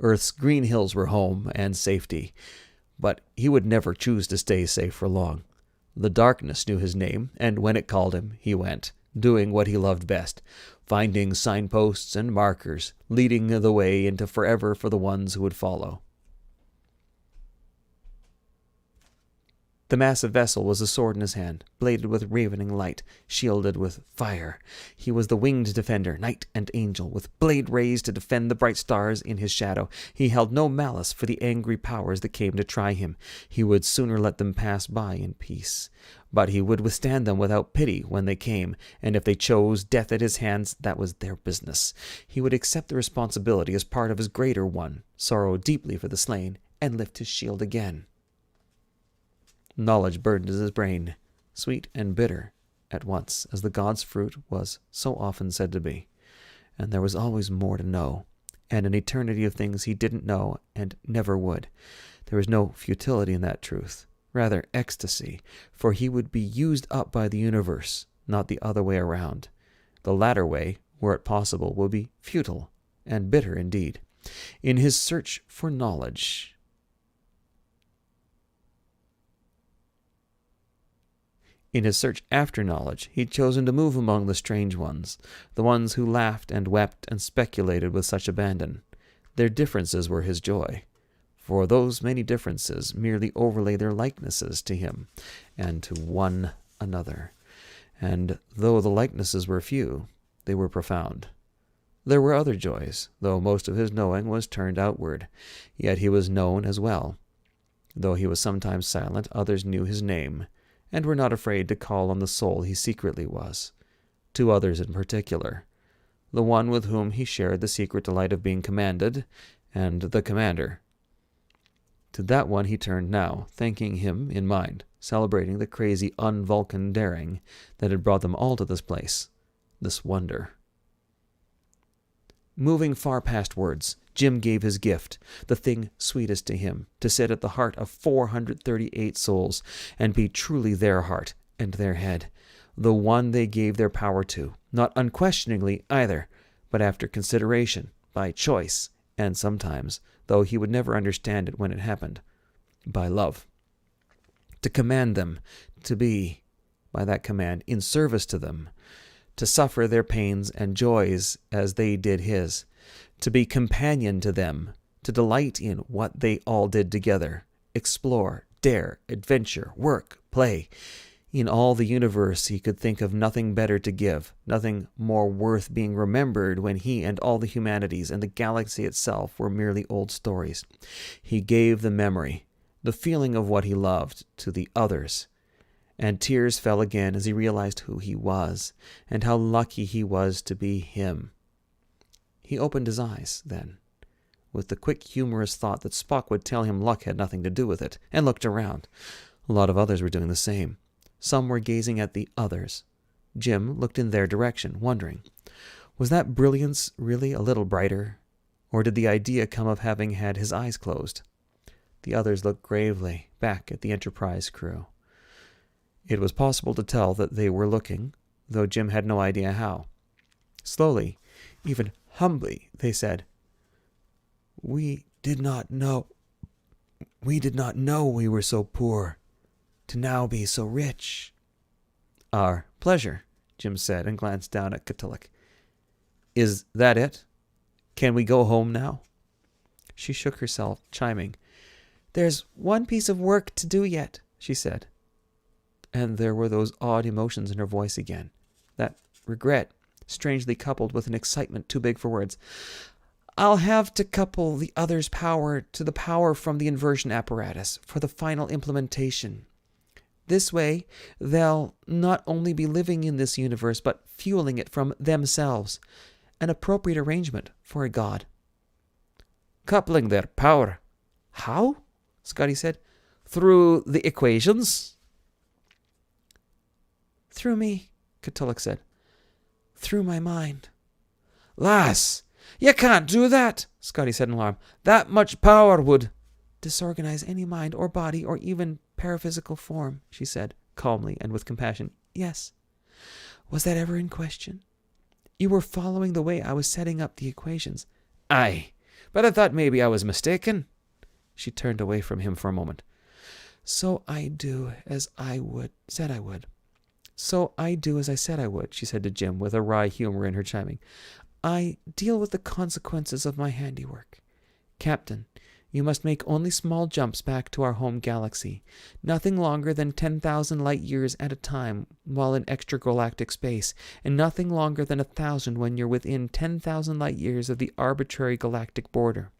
Earth's green hills were home and safety, but he would never choose to stay safe for long. The darkness knew his name, and when it called him, he went, doing what he loved best, finding signposts and markers, leading the way into forever for the ones who would follow. The massive vessel was a sword in his hand, bladed with ravening light, shielded with fire. He was the winged defender, knight and angel, with blade raised to defend the bright stars in his shadow. He held no malice for the angry powers that came to try him. He would sooner let them pass by in peace. But he would withstand them without pity when they came, and if they chose death at his hands, that was their business. He would accept the responsibility as part of his greater one, sorrow deeply for the slain, and lift his shield again. Knowledge burdened his brain, sweet and bitter at once, as the god's fruit was so often said to be. And there was always more to know, and an eternity of things he didn't know and never would. There was no futility in that truth, rather ecstasy, for he would be used up by the universe, not the other way around. The latter way, were it possible, will be futile and bitter indeed. In his search for knowledge, In his search after knowledge, he'd chosen to move among the strange ones, the ones who laughed and wept and speculated with such abandon. Their differences were his joy, for those many differences merely overlay their likenesses to him and to one another. And though the likenesses were few, they were profound. There were other joys, though most of his knowing was turned outward, yet he was known as well. Though he was sometimes silent, others knew his name, and were not afraid to call on the soul he secretly was. Two others in particular, the one with whom he shared the secret delight of being commanded, and the commander. To that one he turned now, thanking him in mind, celebrating the crazy un-Vulcan daring that had brought them all to this place, this wonder. Moving far past words, Jim gave his gift, the thing sweetest to him, to sit at the heart of 438 souls, and be truly their heart and their head, the one they gave their power to, not unquestioningly either, but after consideration, by choice, and sometimes, though he would never understand it when it happened, by love. To command them, to be, by that command, in service to them, to suffer their pains and joys as they did his, to be companion to them, to delight in what they all did together, explore, dare, adventure, work, play. In all the universe he could think of nothing better to give, nothing more worth being remembered when he and all the humanities and the galaxy itself were merely old stories. He gave the memory, the feeling of what he loved, to the others, and tears fell again as he realized who he was, and how lucky he was to be him. He opened his eyes, then, with the quick, humorous thought that Spock would tell him luck had nothing to do with it, and looked around. A lot of others were doing the same. Some were gazing at the others. Jim looked in their direction, wondering, was that brilliance really a little brighter, or did the idea come of having had his eyes closed? The others looked gravely back at the Enterprise crew. It was possible to tell that they were looking, though Jim had no idea how. Slowly, even Humbly, they said, We did not know we were so poor, to now be so rich. Our pleasure, Jim said, and glanced down at Catullus. Is that it? Can we go home now? She shook herself, chiming. There's one piece of work to do yet, she said. And there were those odd emotions in her voice again. That regret, strangely coupled with an excitement too big for words. I'll have to couple the other's power to the power from the inversion apparatus for the final implementation. This way, they'll not only be living in this universe, but fueling it from themselves. An appropriate arrangement for a god. Coupling their power. How? Scotty said. Through the equations? Through me, Catullus said. Through my mind. Lass, you can't do that, Scotty said in alarm. That much power would disorganize any mind or body or even paraphysical form, she said, calmly and with compassion. Yes. Was that ever in question? You were following the way I was setting up the equations. Aye, but I thought maybe I was mistaken. She turned away from him for a moment. So I do as I said I would. So I do as I said I would, she said to Jim, with a wry humor in her chiming. I deal with the consequences of my handiwork. Captain, you must make only small jumps back to our home galaxy, nothing longer than 10,000 light-years at a time while in extragalactic space, and nothing longer than 1,000 when you're within 10,000 light-years of the arbitrary galactic border.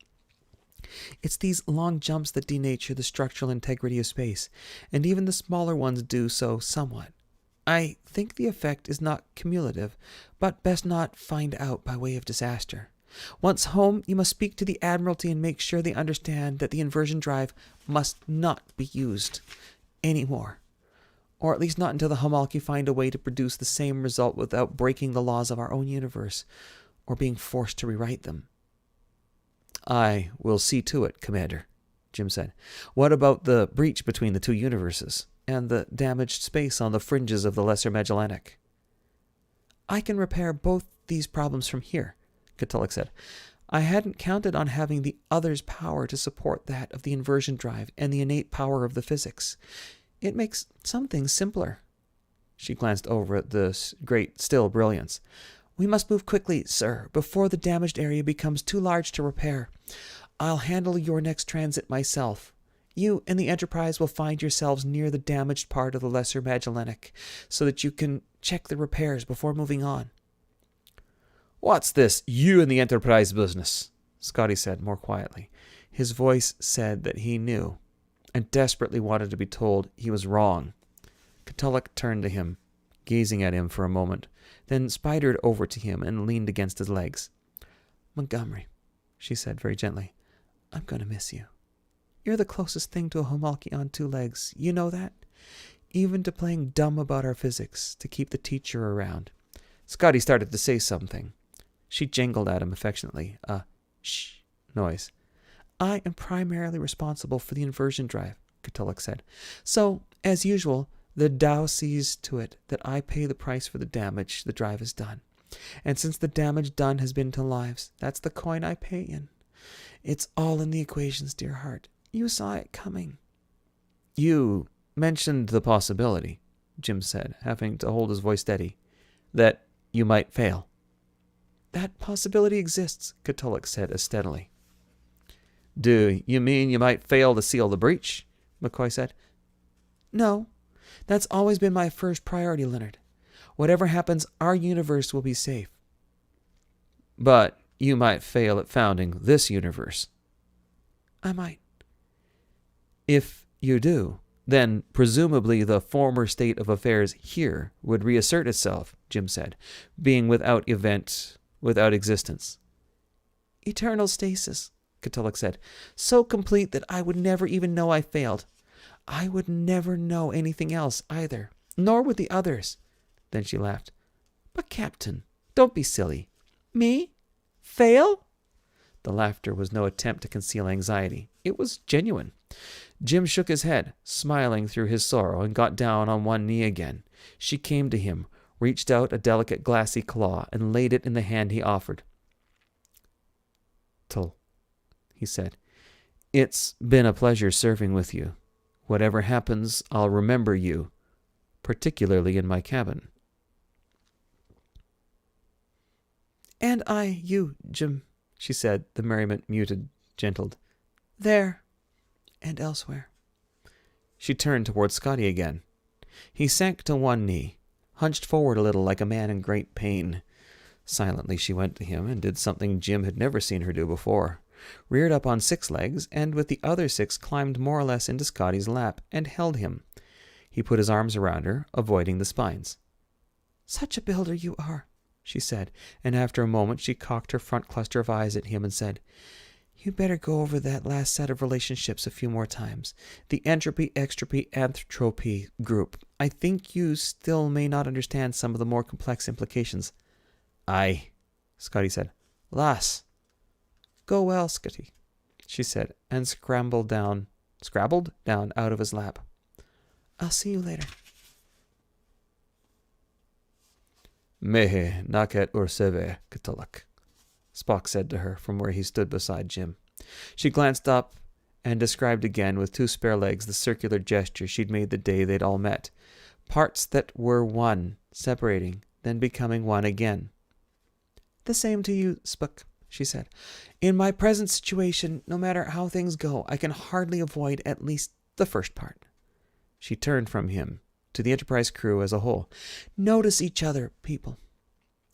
It's these long jumps that denature the structural integrity of space, and even the smaller ones do so somewhat. I think the effect is not cumulative, but best not find out by way of disaster. Once home, you must speak to the Admiralty and make sure they understand that the inversion drive must not be used anymore. Or at least not until the Homalki find a way to produce the same result without breaking the laws of our own universe, or being forced to rewrite them. I will see to it, Commander, Jim said. What about the breach between the two universes, and the damaged space on the fringes of the Lesser Magellanic? I can repair both these problems from here, Catullus said. I hadn't counted on having the other's power to support that of the inversion drive and the innate power of the physics. It makes some things simpler. She glanced over at the great still brilliance. We must move quickly, sir, before the damaged area becomes too large to repair. I'll handle your next transit myself. You and the Enterprise will find yourselves near the damaged part of the Lesser Magellanic, so that you can check the repairs before moving on. What's this you and the Enterprise business? Scotty said more quietly. His voice said that he knew, and desperately wanted to be told he was wrong. Catullus turned to him, gazing at him for a moment, then spidered over to him and leaned against his legs. Montgomery, she said very gently, I'm going to miss you. You're the closest thing to a Homalki on two legs. You know that? Even to playing dumb about our physics to keep the teacher around. Scotty started to say something. She jingled at him affectionately. Shh noise. I am primarily responsible for the inversion drive, Catullus said. So, as usual, the Tao sees to it that I pay the price for the damage the drive has done. And since the damage done has been to lives, that's the coin I pay in. It's all in the equations, dear heart. You saw it coming. You mentioned the possibility, Jim said, having to hold his voice steady, that you might fail. That possibility exists, Catullus said as steadily. Do you mean you might fail to seal the breach? McCoy said. No, that's always been my first priority, Leonard. Whatever happens, our universe will be safe. But you might fail at founding this universe. I might. If you do, then presumably the former state of affairs here would reassert itself, Jim said, being without event, without existence. Eternal stasis, Catullus said, so complete that I would never even know I failed. I would never know anything else either, nor would the others. Then she laughed. But, Captain, don't be silly. Me? Fail? The laughter was no attempt to conceal anxiety. It was genuine. Jim shook his head, smiling through his sorrow, and got down on one knee again. She came to him, reached out a delicate glassy claw, and laid it in the hand he offered. Till, he said. It's been a pleasure serving with you. Whatever happens, I'll remember you, particularly in my cabin. And I, you, Jim, she said, the merriment muted, gentled. There, and elsewhere. She turned toward Scotty again. He sank to one knee, hunched forward a little like a man in great pain. Silently she went to him and did something Jim had never seen her do before. Reared up on 6 legs, and with the other 6 climbed more or less into Scotty's lap and held him. He put his arms around her, avoiding the spines. Such a builder you are, she said, and after a moment she cocked her front cluster of eyes at him and said, You'd better go over that last set of relationships a few more times. The entropy, extropy, anthropy group. I think you still may not understand some of the more complex implications. Aye, Scotty said. Lass. Go well, Scotty, she said, and scrabbled down out of his lap. I'll see you later. Mehe naket urseve katulak, Spock said to her from where he stood beside Jim. She glanced up and described again with 2 spare legs the circular gesture she'd made the day they'd all met. Parts that were one, separating, then becoming one again. The same to you, Spock, she said. In my present situation, no matter how things go, I can hardly avoid at least the first part. She turned from him to the Enterprise crew as a whole. Notice each other, people,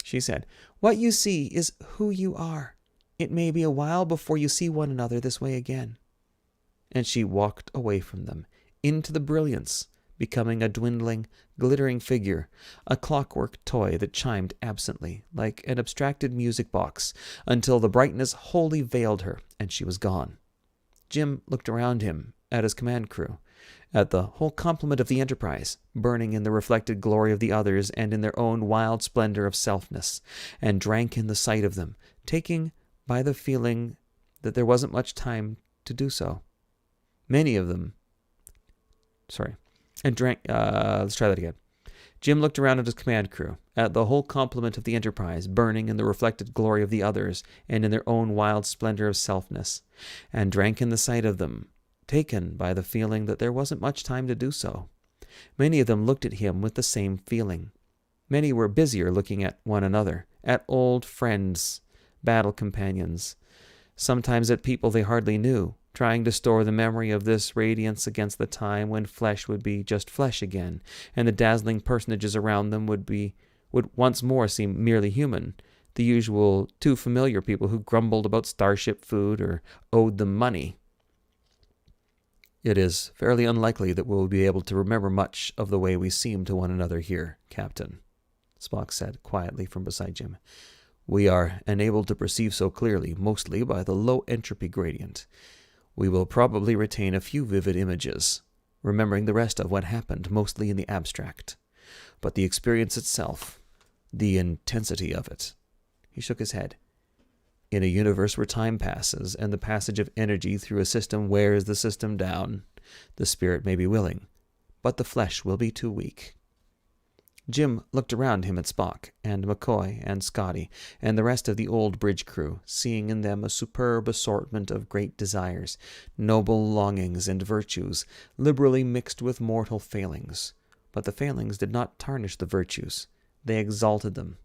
she said. What you see is who you are. It may be a while before you see one another this way again. And she walked away from them, into the brilliance, becoming a dwindling, glittering figure, a clockwork toy that chimed absently, like an abstracted music box, until the brightness wholly veiled her, and she was gone. Jim looked around him, at his command crew, at the whole complement of the Enterprise, burning in the reflected glory of the others and in their own wild splendor of selfness, and drank in the sight of them, taking by the feeling that there wasn't much time to do so. Many of them... let's try that again. Jim looked around at his command crew, at the whole complement of the Enterprise, burning in the reflected glory of the others and in their own wild splendor of selfness, and drank in the sight of them, taken by the feeling that there wasn't much time to do so. Many of them looked at him with the same feeling. Many were busier looking at one another, at old friends, battle companions, sometimes at people they hardly knew, trying to store the memory of this radiance against the time when flesh would be just flesh again, and the dazzling personages around them would once more seem merely human, the usual too familiar people who grumbled about starship food or owed them money. It is fairly unlikely that we'll be able to remember much of the way we seem to one another here, Captain, Spock said quietly from beside Jim. We are enabled to perceive so clearly, mostly by the low entropy gradient. We will probably retain a few vivid images, remembering the rest of what happened mostly in the abstract. But the experience itself, the intensity of it... He shook his head. In a universe where time passes and the passage of energy through a system wears the system down, the spirit may be willing, but the flesh will be too weak. Jim looked around him at Spock and McCoy and Scotty and the rest of the old bridge crew, seeing in them a superb assortment of great desires, noble longings and virtues, liberally mixed with mortal failings. But the failings did not tarnish the virtues. They exalted them.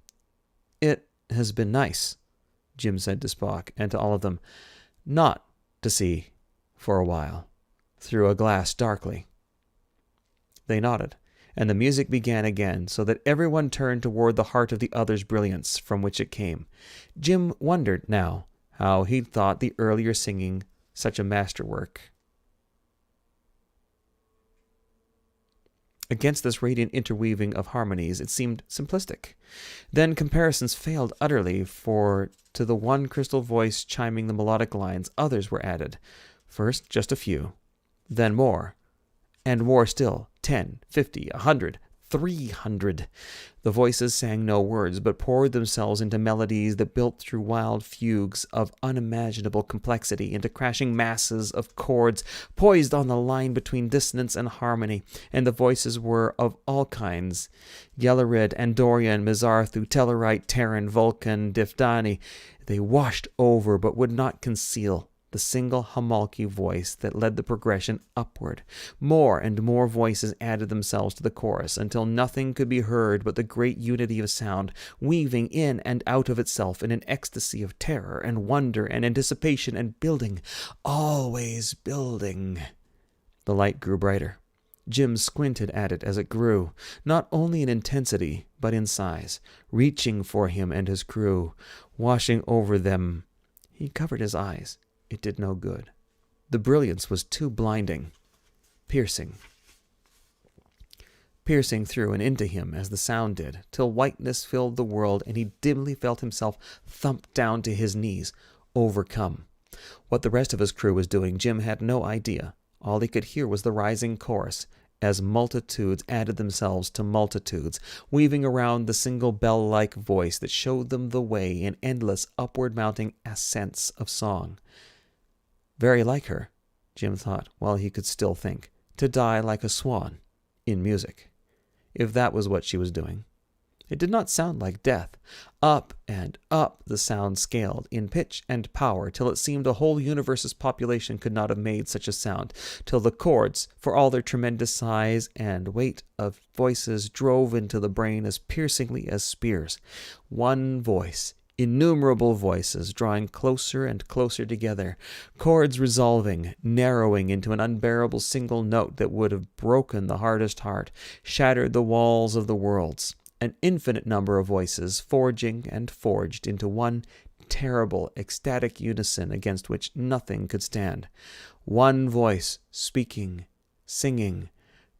It has been nice, Jim said to Spock and to all of them, not to see, for a while, through a glass darkly. They nodded, and the music began again, so that everyone turned toward the heart of the other's brilliance from which it came. Jim wondered now how he'd thought the earlier singing such a masterwork. Against this radiant interweaving of harmonies, it seemed simplistic. Then comparisons failed utterly, for to the one crystal voice chiming the melodic lines, others were added. First, just a few, then more, and more still, 10, 50, 100, 300. The voices sang no words, but poured themselves into melodies that built through wild fugues of unimaginable complexity, into crashing masses of chords poised on the line between dissonance and harmony, and the voices were of all kinds. Yellorid, Andorian, Mizarthu, Tellarite, Terran, Vulcan, Diftani. They washed over but would not conceal the single homalky voice that led the progression upward. More and more voices added themselves to the chorus until nothing could be heard but the great unity of sound, weaving in and out of itself in an ecstasy of terror and wonder and anticipation and building, always building. The light grew brighter. Jim squinted at it as it grew, not only in intensity, but in size, reaching for him and his crew, washing over them. He covered his eyes. It did no good. The brilliance was too blinding, piercing through and into him as the sound did, till whiteness filled the world and he dimly felt himself thumped down to his knees, overcome. What the rest of his crew was doing, Jim had no idea. All he could hear was the rising chorus, as multitudes added themselves to multitudes, weaving around the single bell-like voice that showed them the way in endless upward-mounting ascents of song. Very like her, Jim thought, while he could still think, to die like a swan, in music, if that was what she was doing. It did not sound like death. Up and up the sound scaled, in pitch and power, till it seemed a whole universe's population could not have made such a sound, till the chords, for all their tremendous size and weight of voices, drove into the brain as piercingly as spears. One voice, innumerable voices drawing closer and closer together, chords resolving, narrowing into an unbearable single note that would have broken the hardest heart, shattered the walls of the worlds. An infinite number of voices forging and forged into one terrible, ecstatic unison against which nothing could stand. One voice speaking, singing,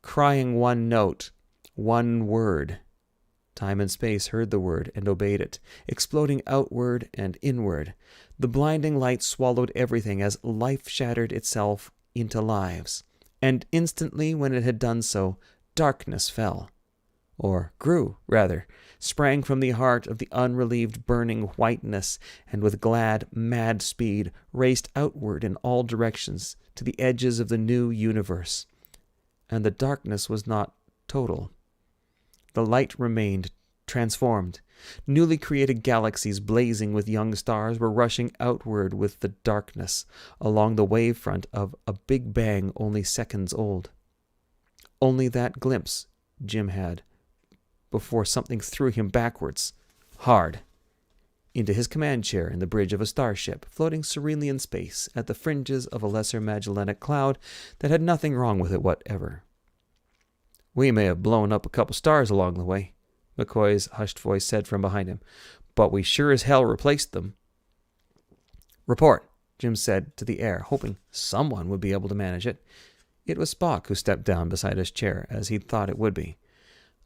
crying one note, one word. Time and space heard the word and obeyed it, exploding outward and inward. The blinding light swallowed everything as life shattered itself into lives. And instantly, when it had done so, darkness fell. Or grew, rather, sprang from the heart of the unrelieved burning whiteness, and with glad, mad speed raced outward in all directions to the edges of the new universe. And the darkness was not total. The light remained, transformed. Newly created galaxies blazing with young stars were rushing outward with the darkness, along the wavefront of a Big Bang only seconds old. Only that glimpse Jim had, before something threw him backwards, hard, into his command chair in the bridge of a starship, floating serenely in space at the fringes of a lesser Magellanic cloud that had nothing wrong with it whatever. "We may have blown up a couple stars along the way," McCoy's hushed voice said from behind him, "but we sure as hell replaced them." "Report," Jim said to the air, hoping someone would be able to manage it. It was Spock who stepped down beside his chair, as he'd thought it would be.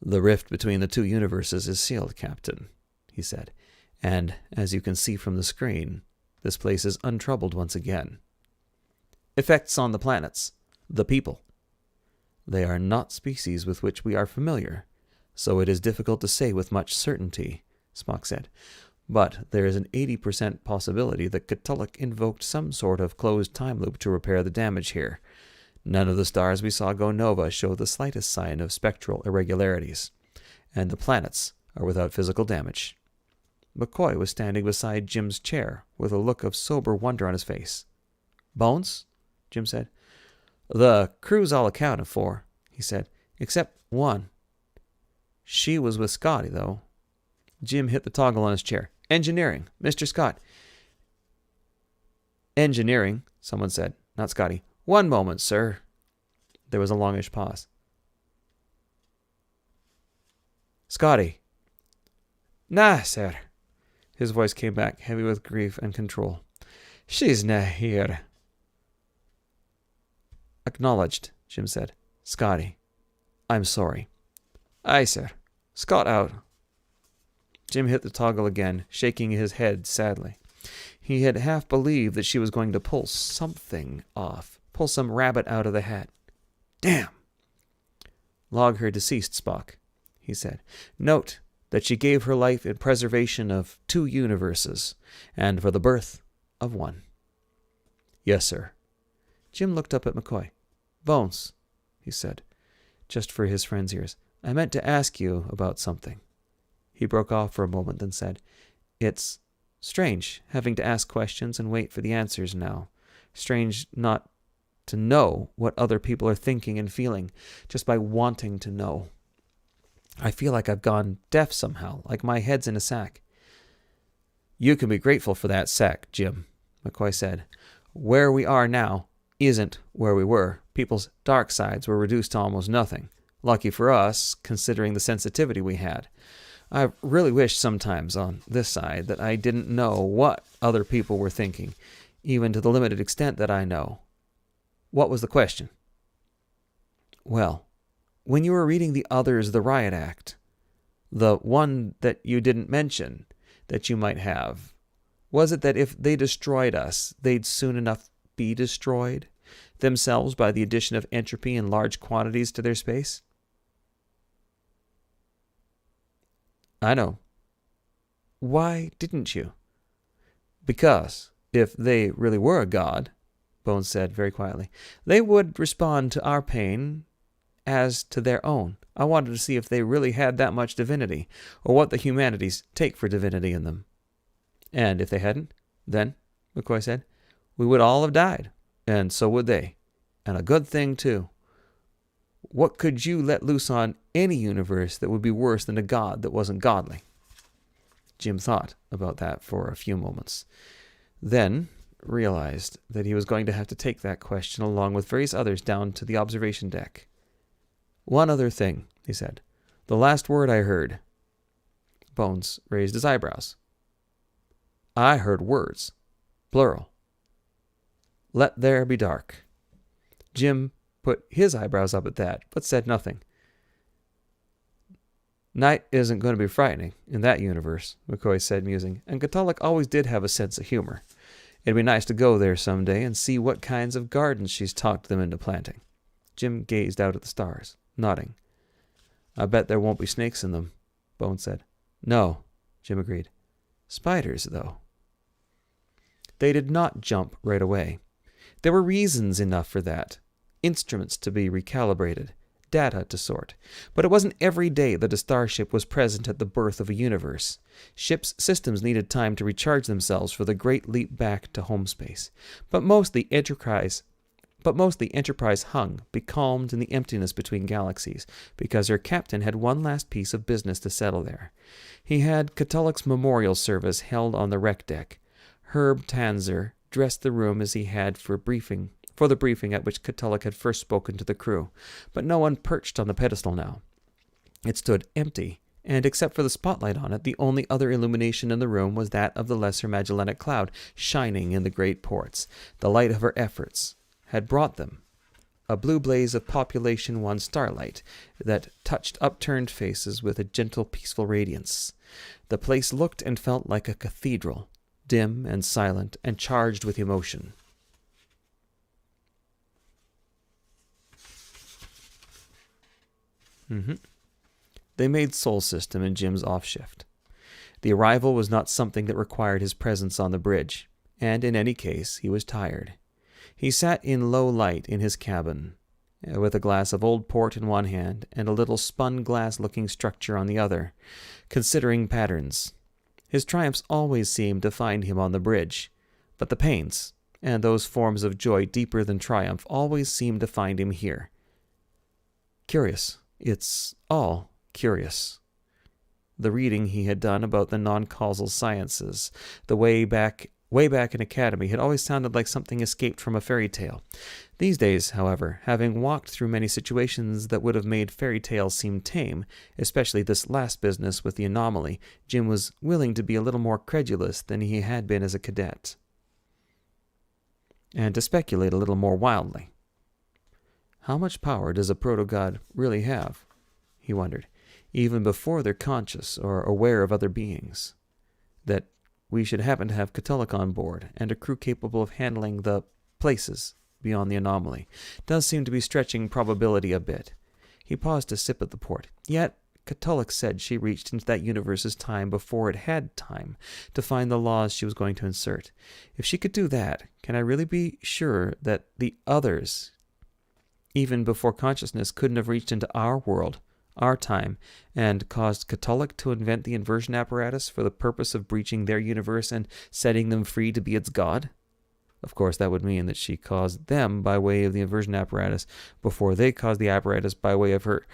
"The rift between the two universes is sealed, Captain," he said, "and, as you can see from the screen, this place is untroubled once again." "Effects on the planets, the people." "They are not species with which we are familiar, so it is difficult to say with much certainty," Spock said. "But there is an 80% possibility that Cthulhu invoked some sort of closed time loop to repair the damage here. None of the stars we saw go nova show the slightest sign of spectral irregularities, and the planets are without physical damage." McCoy was standing beside Jim's chair with a look of sober wonder on his face. "Bones?" Jim said. "The crew's all accounted for," he said, "except one. She was with Scotty, though." Jim hit the toggle on his chair. "Engineering, Mr. Scott." "Engineering," someone said, not Scotty. "One moment, sir." There was a longish pause. "Scotty." "Nah, sir." His voice came back, heavy with grief and control. "She's nae here." "Acknowledged," Jim said. "Scotty, I'm sorry." "Aye, sir. Scott out." Jim hit the toggle again, shaking his head sadly. He had half believed that she was going to pull something off, pull some rabbit out of the hat. Damn! "Log her deceased, Spock," he said. "Note that she gave her life in preservation of 2 universes, and for the birth of 1. "Yes, sir." Jim looked up at McCoy. "Bones," he said, just for his friend's ears, "I meant to ask you about something." He broke off for a moment, then said, "It's Strange, having to ask questions and wait for the answers now. Strange not to know what other people are thinking and feeling, just by wanting to know. I feel like I've gone deaf somehow, like my head's in a sack. You can be grateful for that sack, Jim, McCoy said. Where we are now isn't where we were. People's dark sides were reduced to almost nothing. Lucky for us, considering the sensitivity we had. I really wish sometimes on this side that I didn't know what other people were thinking, even to the limited extent that I know. What was the question? Well, when you were reading the Others, the Riot Act, the one that you didn't mention that you might have, was it that if they destroyed us, they'd soon enough be destroyed themselves by the addition of entropy in large quantities to their space? I know. Why didn't you? Because if they really were a god, Bones said very quietly, they would respond to our pain as to their own. I wanted to see if they really had that much divinity, or what the humanities take for divinity in them. And if they hadn't, then, McCoy said, we would all have died, and so would they. And a good thing, too. What could you let loose on any universe that would be worse than a god that wasn't godly? Jim thought about that for a few moments, then realized that he was going to have to take that question along with various others down to the observation deck. One other thing, he said. The last word I heard. Bones raised his eyebrows. I heard words. Plural. Let there be dark. Jim put his eyebrows up at that, but said nothing. Night isn't going to be frightening in that universe, McCoy said, musing, and Catullus always did have a sense of humor. It'd be nice to go there someday and see what kinds of gardens she's talked them into planting. Jim gazed out at the stars, nodding. I bet there won't be snakes in them, Bones said. No, Jim agreed. Spiders, though. They did not jump right away. There were reasons enough for that. Instruments to be recalibrated, data to sort. But it wasn't every day that a starship was present at the birth of a universe. Ships' systems needed time to recharge themselves for the great leap back to home space. But mostly Enterprise hung, becalmed in the emptiness between galaxies, because her captain had one last piece of business to settle there. He had Catullus' memorial service held on the wreck deck. Herb Tanzer dressed the room as he had for the briefing at which Catullus had first spoken to the crew, but no one perched on the pedestal now. It stood empty, and except for the spotlight on it, the only other illumination in the room was that of the Lesser Magellanic Cloud shining in the great ports. The light of her efforts had brought them a blue blaze of Population 1 starlight that touched upturned faces with a gentle, peaceful radiance. The place looked and felt like a cathedral, dim and silent and charged with emotion. They made Sol System in Jim's off-shift. The arrival was not something that required his presence on the bridge, and in any case, he was tired. He sat in low light in his cabin, with a glass of old port in one hand and a little spun glass-looking structure on the other, considering patterns. His triumphs always seemed to find him on the bridge, but the pains, and those forms of joy deeper than triumph, always seemed to find him here. Curious. It's all curious. The reading he had done about the non-causal sciences, the way back in academy, had always sounded like something escaped from a fairy tale. These days, however, having walked through many situations that would have made fairy tales seem tame, especially this last business with the anomaly, Jim was willing to be a little more credulous than he had been as a cadet, and to speculate a little more wildly. How much power does a proto-god really have? He wondered, even before they're conscious or aware of other beings. That we should happen to have Catullus on board, and a crew capable of handling the places beyond the anomaly, does seem to be stretching probability a bit. He paused to sip at the port. Yet, Catullus said she reached into that universe's time before it had time to find the laws she was going to insert. If she could do that, can I really be sure that the others, even before consciousness, couldn't have reached into our world, our time, and caused Catullus to invent the inversion apparatus for the purpose of breaching their universe and setting them free to be its god? Of course, that would mean that she caused them by way of the inversion apparatus before they caused the apparatus by way of her.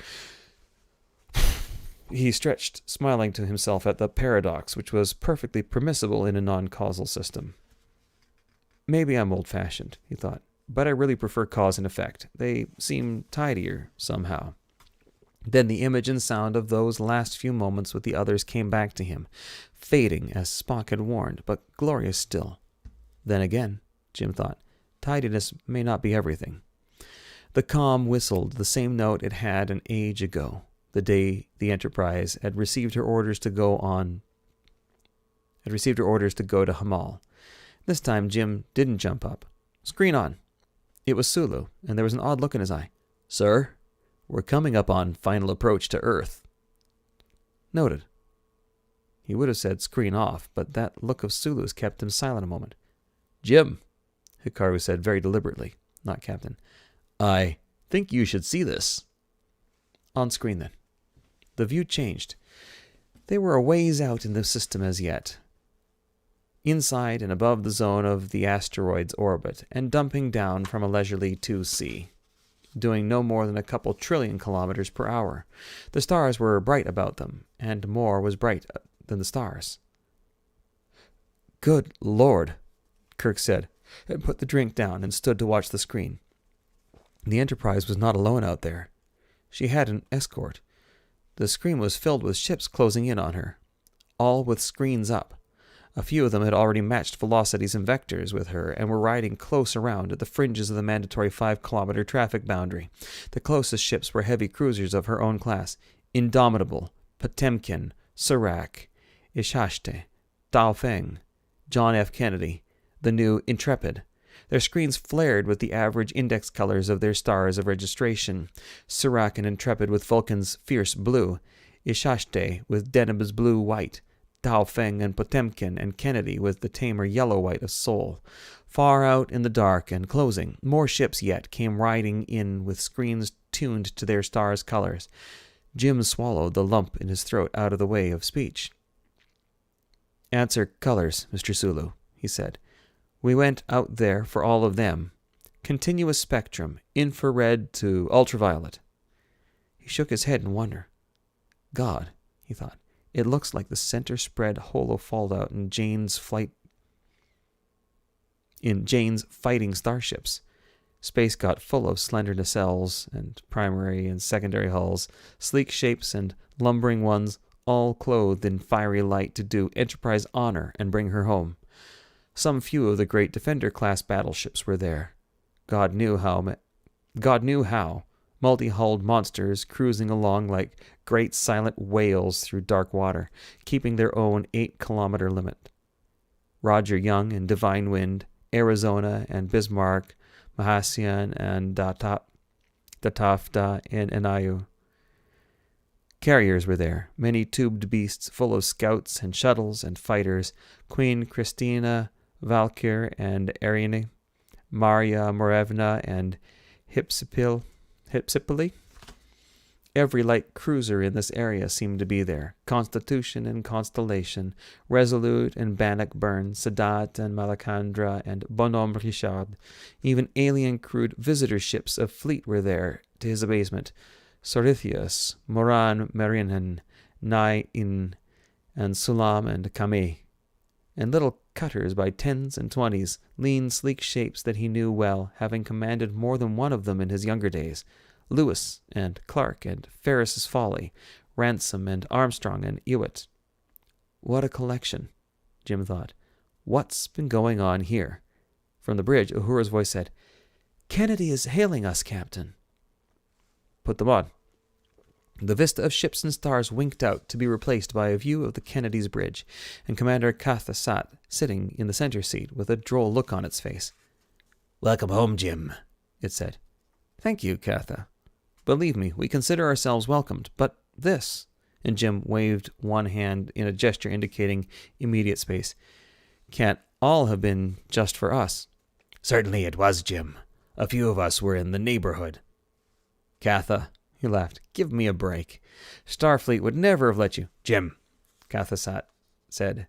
He stretched, smiling to himself at the paradox, which was perfectly permissible in a non-causal system. Maybe I'm old-fashioned, he thought, but I really prefer cause and effect. They seem tidier, somehow. Then the image and sound of those last few moments with the others came back to him, fading as Spock had warned, but glorious still. Then again, Jim thought, tidiness may not be everything. The comm whistled the same note it had an age ago, the day the Enterprise had received her orders to go to Hamal. This time Jim didn't jump up. Screen on. It was Sulu, and there was an odd look in his eye. Sir, we're coming up on final approach to Earth. Noted. He would have said screen off, but that look of Sulu's kept him silent a moment. Jim, Hikaru said very deliberately, not Captain, I think you should see this. On screen then. The view changed. They were a ways out in the system as yet, inside and above the zone of the asteroid's orbit, and dumping down from a leisurely 2C, doing no more than a couple trillion kilometers per hour. The stars were bright about them, and more was bright than the stars. Good Lord, Kirk said, and put the drink down and stood to watch the screen. The Enterprise was not alone out there. She had an escort. The screen was filled with ships closing in on her, all with screens up. A few of them had already matched velocities and vectors with her and were riding close around at the fringes of the mandatory 5-kilometer traffic boundary. The closest ships were heavy cruisers of her own class: Indomitable, Potemkin, Surak, Ishashte, Daofeng, John F. Kennedy, the new Intrepid. Their screens flared with the average index colors of their stars of registration: Surak and Intrepid with Vulcan's fierce blue, Ishashte with Denham's blue-white, Daofeng and Potemkin and Kennedy with the tamer yellow-white of Sol. Far out in the dark and closing, more ships yet came riding in with screens tuned to their stars' colors. Jim swallowed the lump in his throat out of the way of speech. Answer colors, Mr. Sulu, he said. We went out there for all of them. Continuous spectrum, infrared to ultraviolet. He shook his head in wonder. God, he thought, it looks like the center spread holo fallout in Jane's fighting starships. Space got full of slender nacelles and primary and secondary hulls, sleek shapes and lumbering ones, all clothed in fiery light to do Enterprise honor and bring her home. Some few of the great Defender-class battleships were there. God knew how, multi-hulled monsters cruising along like great silent whales through dark water, keeping their own 8-kilometer limit. Roger Young and Divine Wind, Arizona and Bismarck, Mahasian and Datafta and Anayu. Carriers were there, many tubed beasts full of scouts and shuttles and fighters: Queen Christina, Valkyr and Ariane, Maria Morevna and Hypsipyle. Every light cruiser in this area seemed to be there: Constitution and Constellation, Resolute and Bannockburn, Sadat and Malacandra and Bonhomme Richard. Even alien-crewed visitor ships of fleet were there, to his amazement: Sorithius, Moran Marinen, Nai-In, and Sulam and Kameh. And little cutters by 10s and 20s, lean, sleek shapes that he knew well, having commanded more than one of them in his younger days: Lewis and Clark and Ferris's Folly, Ransom and Armstrong and Ewett. What a collection, Jim thought. What's been going on here? From the bridge, Uhura's voice said, Kennedy is hailing us, Captain. Put them on. The vista of ships and stars winked out to be replaced by a view of the Kennedy's bridge, and Commander Katha sat, sitting in the center seat, with a droll look on its face. Welcome home, Jim, it said. Thank you, Katha. Believe me, we consider ourselves welcomed, but this, and Jim waved one hand in a gesture indicating immediate space, can't all have been just for us. Certainly it was, Jim. A few of us were in the neighborhood. Katha, He laughed. Give me a break. Starfleet would never have let you. Jim, Kathasat said,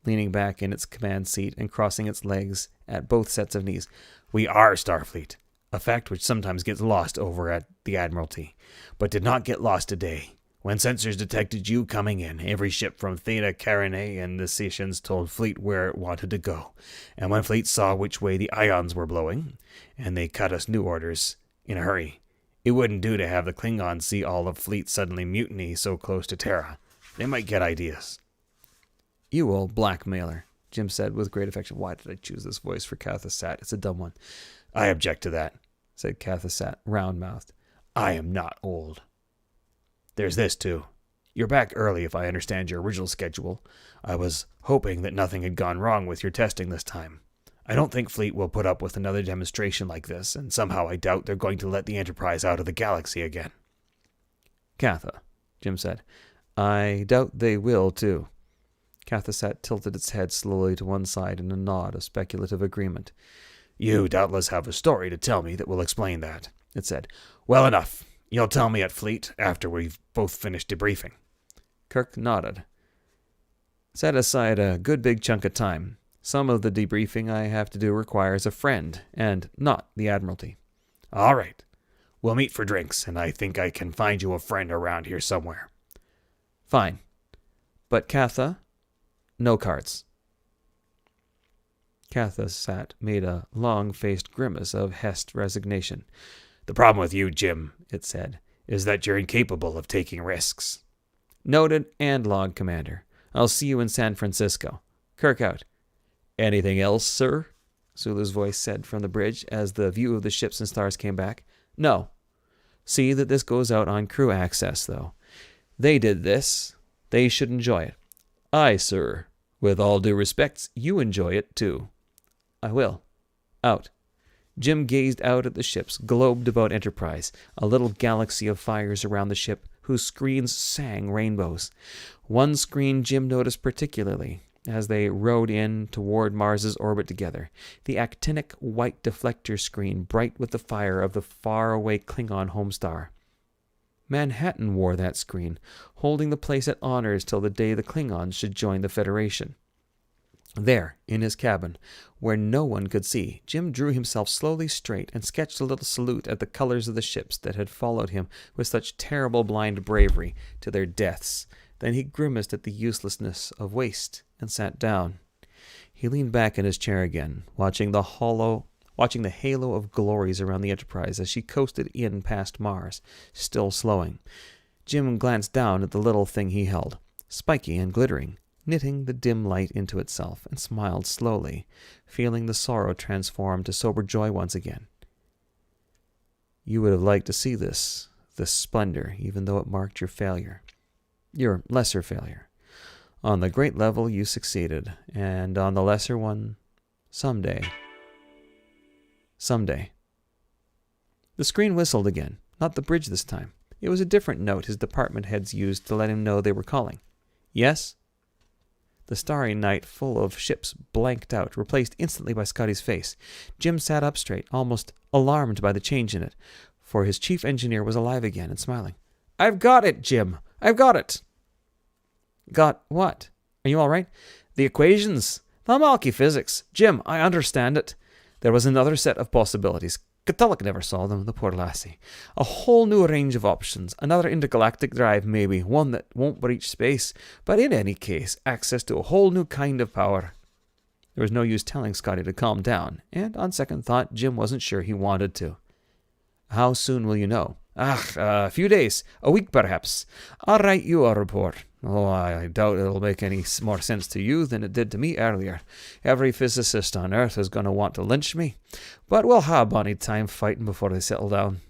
leaning back in its command seat and crossing its legs at both sets of knees. We are Starfleet, a fact which sometimes gets lost over at the Admiralty, but did not get lost today. When sensors detected you coming in, every ship from Theta Carinae and the Sessions told Fleet where it wanted to go. And when Fleet saw which way the ions were blowing, and they cut us new orders in a hurry. It wouldn't do to have the Klingons see all of Fleet suddenly mutiny so close to Terra. They might get ideas. You old blackmailer, Jim said with great affection. Why did I choose this voice for Kathasat? It's a dumb one. I object to that, said Kathasat, round-mouthed. I am not old. There's this, too. You're back early, if I understand your original schedule. I was hoping that nothing had gone wrong with your testing this time. I don't think Fleet will put up with another demonstration like this, and somehow I doubt they're going to let the Enterprise out of the galaxy again. Katha, Jim said. I doubt they will, too. Kathasat tilted its head slowly to one side in a nod of speculative agreement. You doubtless have a story to tell me that will explain that, it said. Well enough. You'll tell me at Fleet after we've both finished debriefing. Kirk nodded. Set aside a good big chunk of time. Some of the debriefing I have to do requires a friend, and not the Admiralty. All right. We'll meet for drinks, and I think I can find you a friend around here somewhere. Fine. But Katha, no cards. Kathasat made a long-faced grimace of hest resignation. The problem with you, Jim, it said, is that you're incapable of taking risks. Noted and log, Commander. I'll see you in San Francisco. Kirk out. Anything else, sir? Sulu's voice said from the bridge as the view of the ships and stars came back. No. See that this goes out on crew access, though. They did this. They should enjoy it. Aye, sir. With all due respects, you enjoy it, too. I will. Out. Jim gazed out at the ships, globed about Enterprise, a little galaxy of fires around the ship whose screens sang rainbows. One screen Jim noticed particularly as they rode in toward Mars's orbit together, the actinic white deflector screen bright with the fire of the faraway Klingon homestar. Manhattan wore that screen, holding the place at honors till the day the Klingons should join the Federation. There, in his cabin, where no one could see, Jim drew himself slowly straight and sketched a little salute at the colors of the ships that had followed him with such terrible blind bravery to their deaths. Then he grimaced at the uselessness of waste and sat down. He leaned back in his chair again, watching the halo of glories around the Enterprise as she coasted in past Mars, still slowing. Jim glanced down at the little thing he held, spiky and glittering, knitting the dim light into itself, and smiled slowly, feeling the sorrow transform to sober joy once again. You would have liked to see this splendor, even though it marked your failure. Your lesser failure. On the great level, you succeeded, and on the lesser one, someday. Someday. The screen whistled again, not the bridge this time. It was a different note his department heads used to let him know they were calling. Yes? The starry night full of ships blanked out, replaced instantly by Scotty's face. Jim sat up straight, almost alarmed by the change in it, for his chief engineer was alive again and smiling. I've got it, Jim! I've got it! Got what? Are you all right? The equations. The Malky physics. Jim, I understand it. There was another set of possibilities. Catullus never saw them, the poor lassie. A whole new range of options. Another intergalactic drive, maybe. One that won't breach space. But in any case, access to a whole new kind of power. There was no use telling Scotty to calm down, and on second thought, Jim wasn't sure he wanted to. How soon will you know? A few days. A week, perhaps. I'll write you a report. Oh, I doubt it'll make any more sense to you than it did to me earlier. Every physicist on Earth is going to want to lynch me. But we'll have a bonny time fighting before they settle down.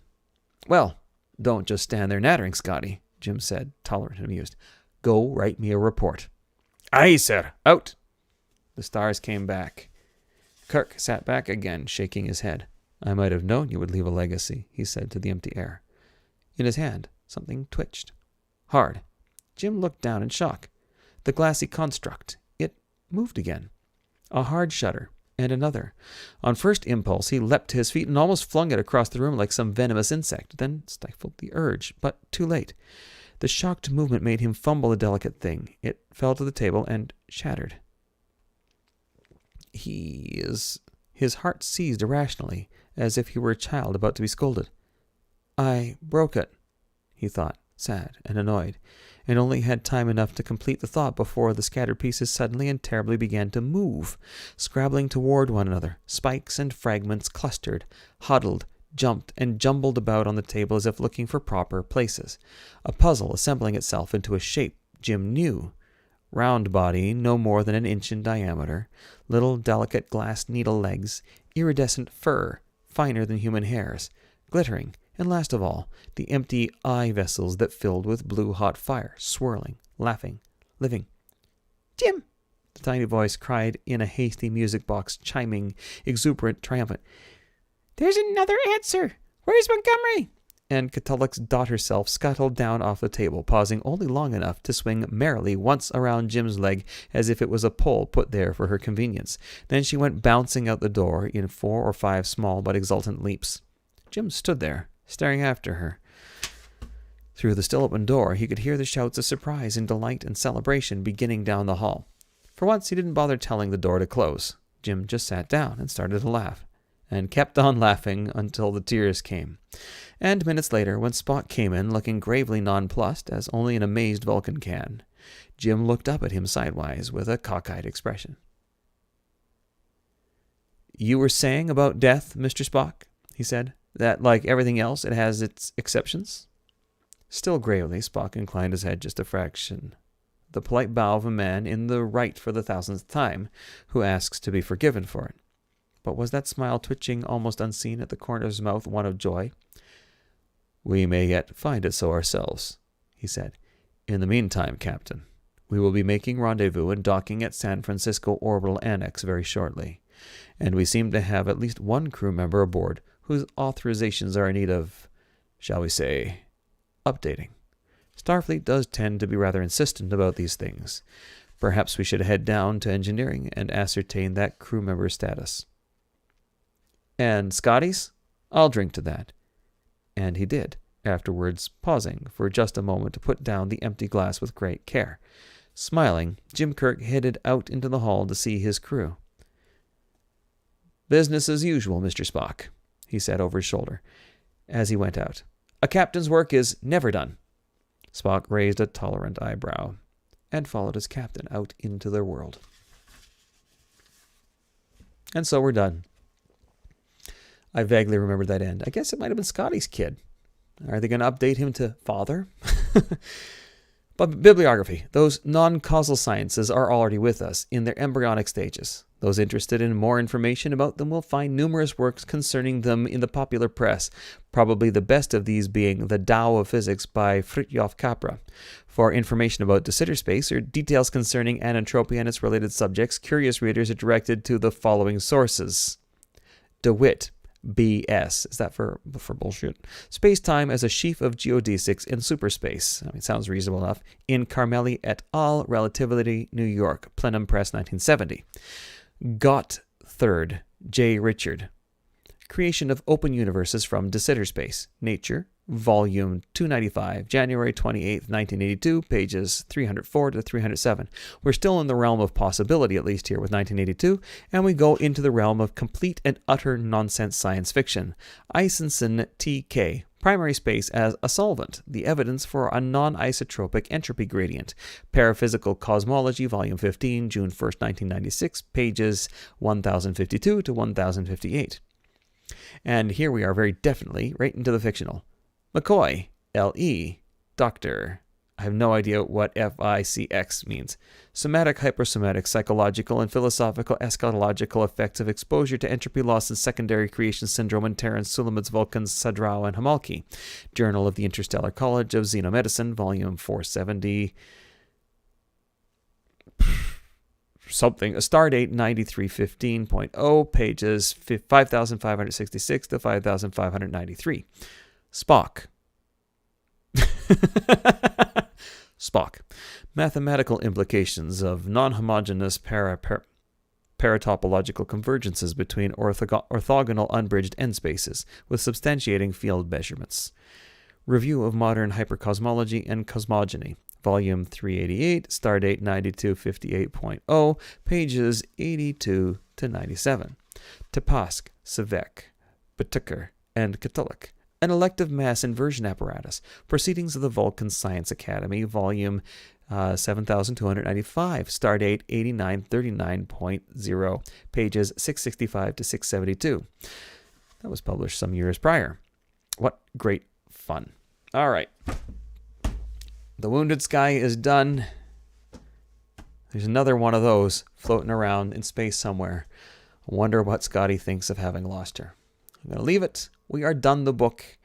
Well, don't just stand there nattering, Scotty, Jim said, tolerant and amused. Go write me a report. Aye, sir. Out. The stars came back. Kirk sat back again, shaking his head. I might have known you would leave a legacy, he said to the empty air. In his hand, something twitched. Hard. Jim looked down in shock. The glassy construct. It moved again. A hard shutter. and another. On first impulse, he leapt to his feet and almost flung it across the room like some venomous insect, then stifled the urge, but too late. The shocked movement made him fumble the delicate thing. It fell to the table and shattered. His heart seized irrationally, as if he were a child about to be scolded. I broke it, he thought, sad and annoyed, and only had time enough to complete the thought before the scattered pieces suddenly and terribly began to move, scrabbling toward one another. Spikes and fragments clustered, huddled, jumped, and jumbled about on the table as if looking for proper places. A puzzle assembling itself into a shape Jim knew. Round body, no more than an inch in diameter, little delicate glass needle legs, iridescent fur, finer than human hairs, glittering, and last of all, the empty eye vessels that filled with blue hot fire, swirling, laughing, living. Jim! The tiny voice cried in a hasty music box, chiming, exuberant, triumphant. There's another answer! Where's Montgomery? And Catullus' daughter self scuttled down off the table, pausing only long enough to swing merrily once around Jim's leg as if it was a pole put there for her convenience. Then she went bouncing out the door in 4 or 5 small but exultant leaps. Jim stood there, staring after her. Through the still-open door, he could hear the shouts of surprise and delight and celebration beginning down the hall. For once, he didn't bother telling the door to close. Jim just sat down and started to laugh, and kept on laughing until the tears came. And minutes later, when Spock came in, looking gravely nonplussed, as only an amazed Vulcan can, Jim looked up at him sidewise with a cockeyed expression. You were saying about death, Mr. Spock, he said, that, like everything else, it has its exceptions? Still gravely, Spock inclined his head just a fraction. The polite bow of a man in the right for the 1000th time, who asks to be forgiven for it. But was that smile twitching almost unseen at the corner of his mouth one of joy? We may yet find it so ourselves, he said. In the meantime, Captain, we will be making rendezvous and docking at San Francisco Orbital Annex very shortly, and we seem to have at least one crew member aboard whose authorizations are in need of, shall we say, updating. Starfleet does tend to be rather insistent about these things. Perhaps we should head down to engineering and ascertain that crew member status. And Scotty's? I'll drink to that. And he did, afterwards pausing for just a moment to put down the empty glass with great care. Smiling, Jim Kirk headed out into the hall to see his crew. Business as usual, Mr. Spock, he said over his shoulder as he went out. A captain's work is never done. Spock raised a tolerant eyebrow and followed his captain out into their world. And so we're done. I vaguely remember that end. I guess it might have been Scotty's kid. Are they going to update him to father? But bibliography, those non-causal sciences are already with us in their embryonic stages. Those interested in more information about them will find numerous works concerning them in the popular press, probably the best of these being The Tao of Physics by Fritjof Capra. For information about de Sitter space or details concerning anentropy and its related subjects, curious readers are directed to the following sources. DeWitt, B.S. Is that for bullshit? Space-Time as a Sheaf of Geodesics in Superspace. I mean, sounds reasonable enough. In Carmeli et al., Relativity, New York. Plenum Press, 1970. Gott Third, J. Richard. Creation of Open Universes from De Sitter Space. Nature, Volume 295, January 28, 1982, pages 304 to 307. We're still in the realm of possibility, at least here with 1982, and we go into the realm of complete and utter nonsense science fiction. Isenson T.K., Primary Space as a Solvent, the Evidence for a Non-Isotropic Entropy Gradient. Paraphysical Cosmology, Volume 15, June 1st, 1996, pages 1052 to 1058. And here we are very definitely right into the fictional. McCoy, L.E., Doctor. I have no idea what FICX means. Somatic, hypersomatic, psychological, and philosophical eschatological effects of exposure to entropy loss and secondary creation syndrome in Terran, Sulamits, Vulcans, Sadrau, and Hamalki. Journal of the Interstellar College of Xenomedicine, Volume 470. Something. A stardate 9315.0, pages 5566 to 5593. Spock. Spock. Mathematical implications of non-homogeneous paratopological convergences between orthogonal unbridged end spaces, with substantiating field measurements. Review of Modern Hypercosmology and Cosmogony, Volume 388, Stardate 9258.0, pages 82 to 97. Tepask, Savek, Batuker, and Katolik, An Elective Mass Inversion Apparatus, Proceedings of the Vulcan Science Academy, Volume 7295, Stardate 8939.0, pages 665 to 672. That was published some years prior. What great fun. All right. The Wounded Sky is done. There's another one of those floating around in space somewhere. I wonder what Scotty thinks of having lost her. I'm going to leave it. We are done the book.